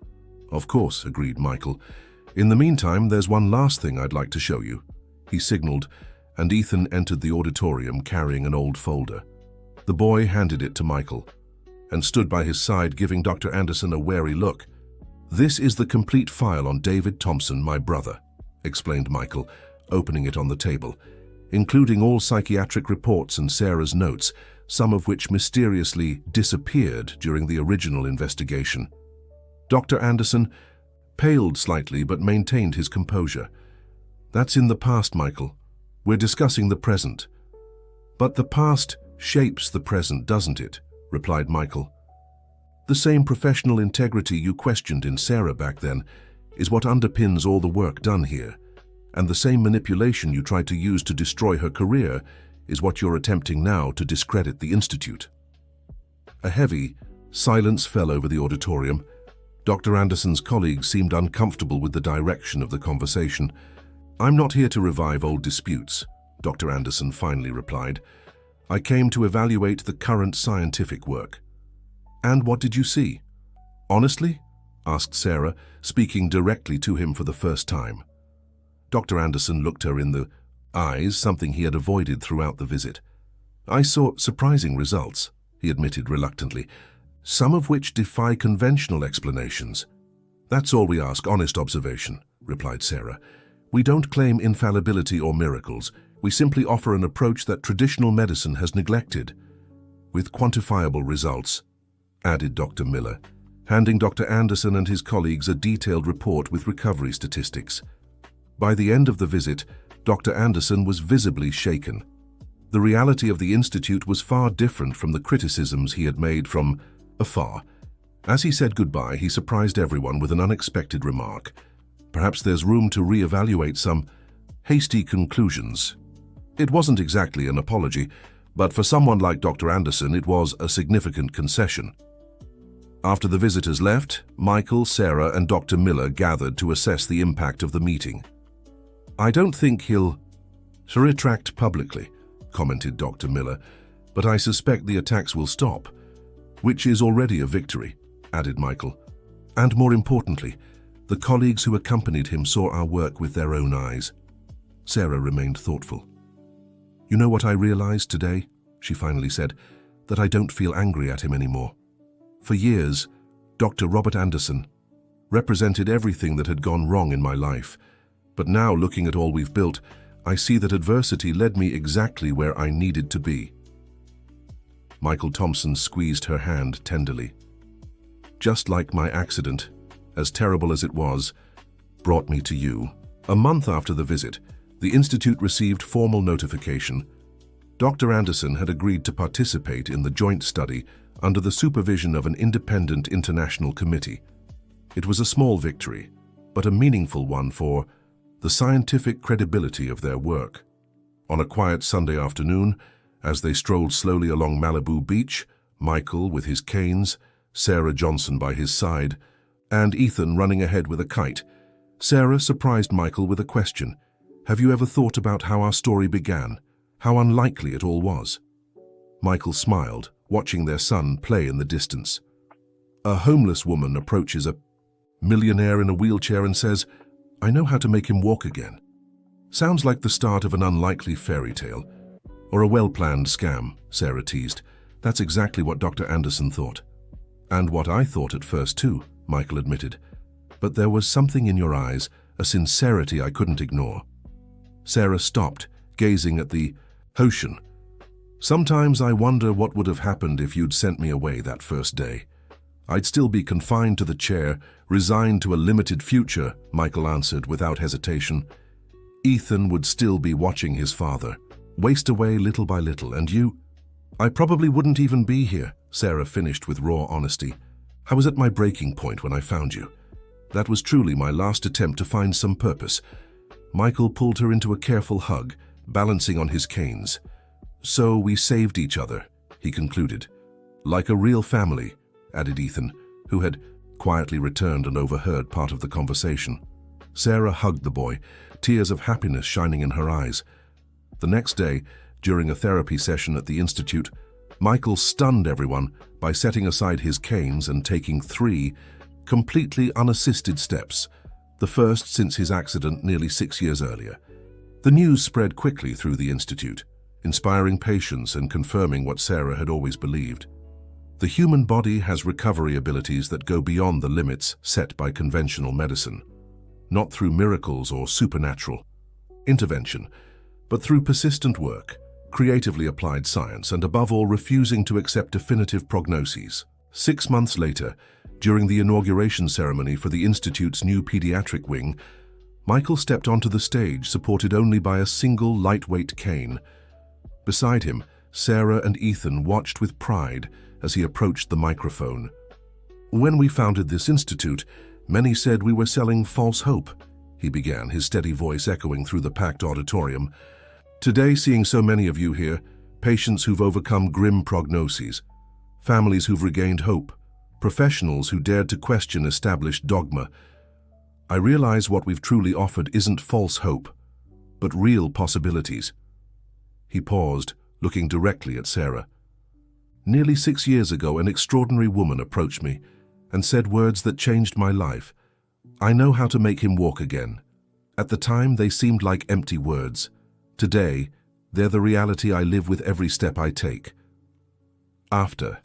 "Of course," agreed Michael. "In the meantime, there's one last thing I'd like to show you." He signaled, and Ethan entered the auditorium carrying an old folder. The boy handed it to Michael and stood by his side, giving Dr. Anderson a wary look. "This is the complete file on David Thompson, my brother," explained Michael, opening it on the table, including all psychiatric reports and Sarah's notes, some of which mysteriously disappeared during the original investigation. Dr. Anderson paled slightly but maintained his composure. "That's in the past, Michael. We're discussing the present." "But the past shapes the present, doesn't it?" replied Michael. "The same professional integrity you questioned in Sarah back then is what underpins all the work done here, and the same manipulation you tried to use to destroy her career is what you're attempting now to discredit the Institute." A heavy silence fell over the auditorium. Dr. Anderson's colleagues seemed uncomfortable with the direction of the conversation. "I'm not here to revive old disputes," Dr. Anderson finally replied. "I came to evaluate the current scientific work." "And what did you see?" "Honestly?" asked Sarah, speaking directly to him for the first time. Dr. Anderson looked her in the eyes, something he had avoided throughout the visit. "I saw surprising results," he admitted reluctantly, "some of which defy conventional explanations." "That's all we ask, honest observation," replied Sarah. "We don't claim infallibility or miracles. We simply offer an approach that traditional medicine has neglected." "With quantifiable results," added Dr. Miller, handing Dr. Anderson and his colleagues a detailed report with recovery statistics. By the end of the visit, Dr. Anderson was visibly shaken. The reality of the Institute was far different from the criticisms he had made from afar. As he said goodbye, he surprised everyone with an unexpected remark. "Perhaps there's room to re-evaluate some hasty conclusions." It wasn't exactly an apology, but for someone like Dr. Anderson, it was a significant concession. After the visitors left, Michael, Sarah, and Dr. Miller gathered to assess the impact of the meeting. "I don't think he'll retract publicly," commented Dr. Miller, "but I suspect the attacks will stop." "Which is already a victory," added Michael. "And more importantly, the colleagues who accompanied him saw our work with their own eyes." Sarah remained thoughtful. "You know what I realized today?" she finally said. "That I don't feel angry at him anymore. For years, Dr. Robert Anderson represented everything that had gone wrong in my life. But now, looking at all we've built, I see that adversity led me exactly where I needed to be." Michael Thompson squeezed her hand tenderly. "Just like my accident, as terrible as it was, brought me to you." A month after the visit, the Institute received formal notification. Dr. Anderson had agreed to participate in the joint study under the supervision of an independent international committee. It was a small victory, but a meaningful one for the scientific credibility of their work. On a quiet Sunday afternoon, as they strolled slowly along Malibu Beach, Michael with his canes, Sarah Johnson by his side, and Ethan running ahead with a kite, Sarah surprised Michael with a question. "Have you ever thought about how our story began? How unlikely it all was?" Michael smiled, watching their son play in the distance. "A homeless woman approaches a millionaire in a wheelchair and says, 'I know how to make him walk again.' Sounds like the start of an unlikely fairy tale. Or a well-planned scam," Sarah teased. "That's exactly what Dr. Anderson thought." "And what I thought at first too," Michael admitted. "But there was something in your eyes, a sincerity I couldn't ignore." Sarah stopped, gazing at the ocean. "Sometimes I wonder what would have happened if you'd sent me away that first day. I'd still be confined to the chair, resigned to a limited future," Michael answered without hesitation. "Ethan would still be watching his father, waste away little by little, and you—" "I probably wouldn't even be here," Sarah finished with raw honesty. "I was at my breaking point when I found you. That was truly my last attempt to find some purpose." Michael pulled her into a careful hug, balancing on his canes. "So we saved each other," he concluded. "Like a real family," added Ethan, who had quietly returned and overheard part of the conversation. Sarah hugged the boy, tears of happiness shining in her eyes. The next day, during a therapy session at the Institute, Michael stunned everyone by setting aside his canes and taking 3 completely unassisted steps, the first since his accident nearly 6 years earlier. The news spread quickly through the Institute, inspiring patience and confirming what Sarah had always believed. The human body has recovery abilities that go beyond the limits set by conventional medicine, not through miracles or supernatural intervention, but through persistent work, creatively applied science, and above all, refusing to accept definitive prognoses. 6 months later, during the inauguration ceremony for the Institute's new pediatric wing, Michael stepped onto the stage, supported only by a single lightweight cane. Beside him, Sarah and Ethan watched with pride as he approached the microphone. "When we founded this institute, many said we were selling false hope," he began, his steady voice echoing through the packed auditorium. "Today, seeing so many of you here, patients who've overcome grim prognoses, families who've regained hope, professionals who dared to question established dogma, I realize what we've truly offered isn't false hope, but real possibilities. He paused, looking directly at Sarah. Nearly 6 years ago, an extraordinary woman approached me and said words that changed my life. I know how to make him walk again. At the time, they seemed like empty words. Today, they're the reality I live with every step I take. After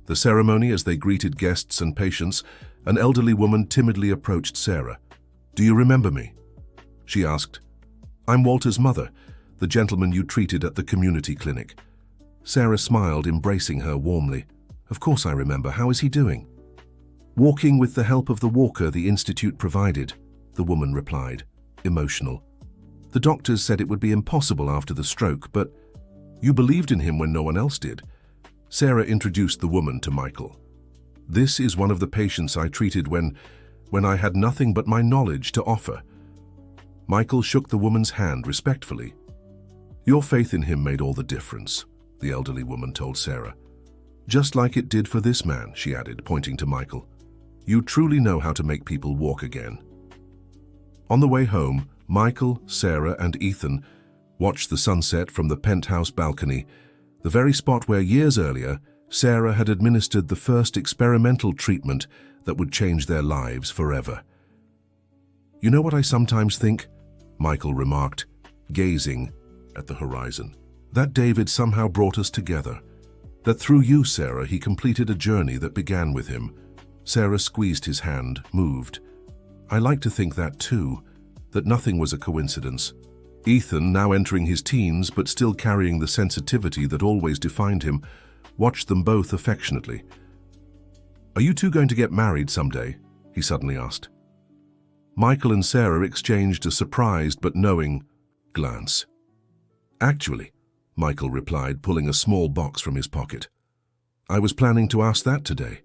the ceremony, as they greeted guests and patients, an elderly woman timidly approached Sarah. "Do you remember me?" she asked. "I'm Walter's mother, the gentleman you treated at the community clinic." Sarah smiled, embracing her warmly. "Of course I remember. How is he doing?" "Walking with the help of the walker the institute provided," the woman replied, emotional. "The doctors said it would be impossible after the stroke, but you believed in him when no one else did." Sarah introduced the woman to Michael. "This is one of the patients I treated when I had nothing but my knowledge to offer." Michael shook the woman's hand respectfully. "Your faith in him made all the difference," the elderly woman told Sarah. "Just like it did for this man," she added, pointing to Michael. "You truly know how to make people walk again." On the way home, Michael, Sarah, and Ethan watched the sunset from the penthouse balcony, the very spot where years earlier, Sarah had administered the first experimental treatment that would change their lives forever. "You know what I sometimes think?" Michael remarked, gazing at the horizon. "That David somehow brought us together. That through you, Sarah, he completed a journey that began with him." Sarah squeezed his hand, moved. "I like to think that too, that nothing was a coincidence." Ethan, now entering his teens but still carrying the sensitivity that always defined him, watched them both affectionately. "Are you two going to get married someday?" he suddenly asked. Michael and Sarah exchanged a surprised but knowing glance. "Actually," Michael replied, pulling a small box from his pocket. "I was planning to ask that today."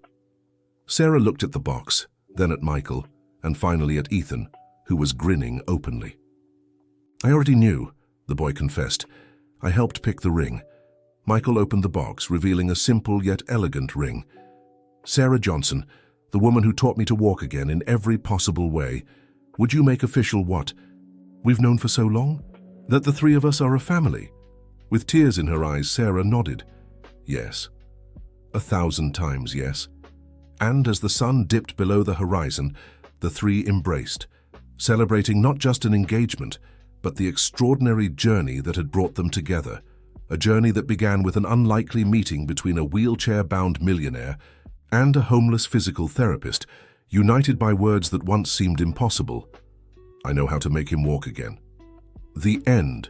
Sarah looked at the box, then at Michael, and finally at Ethan, who was grinning openly. "I already knew," the boy confessed. "I helped pick the ring." Michael opened the box, revealing a simple yet elegant ring. "Sarah Johnson, the woman who taught me to walk again in every possible way, would you make official what we've known for so long? That the three of us are a family?" With tears in her eyes, Sarah nodded. "Yes. 1,000 times yes." And as the sun dipped below the horizon, the three embraced, celebrating not just an engagement, but the extraordinary journey that had brought them together, a journey that began with an unlikely meeting between a wheelchair-bound millionaire and a homeless physical therapist, united by words that once seemed impossible. "I know how to make him walk again." The end.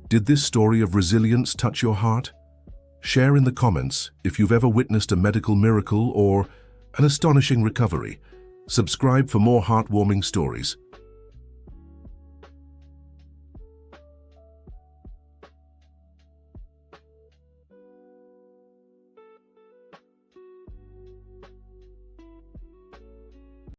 Did this story of resilience touch your heart? Share in the comments if you've ever witnessed a medical miracle or an astonishing recovery. Subscribe for more heartwarming stories.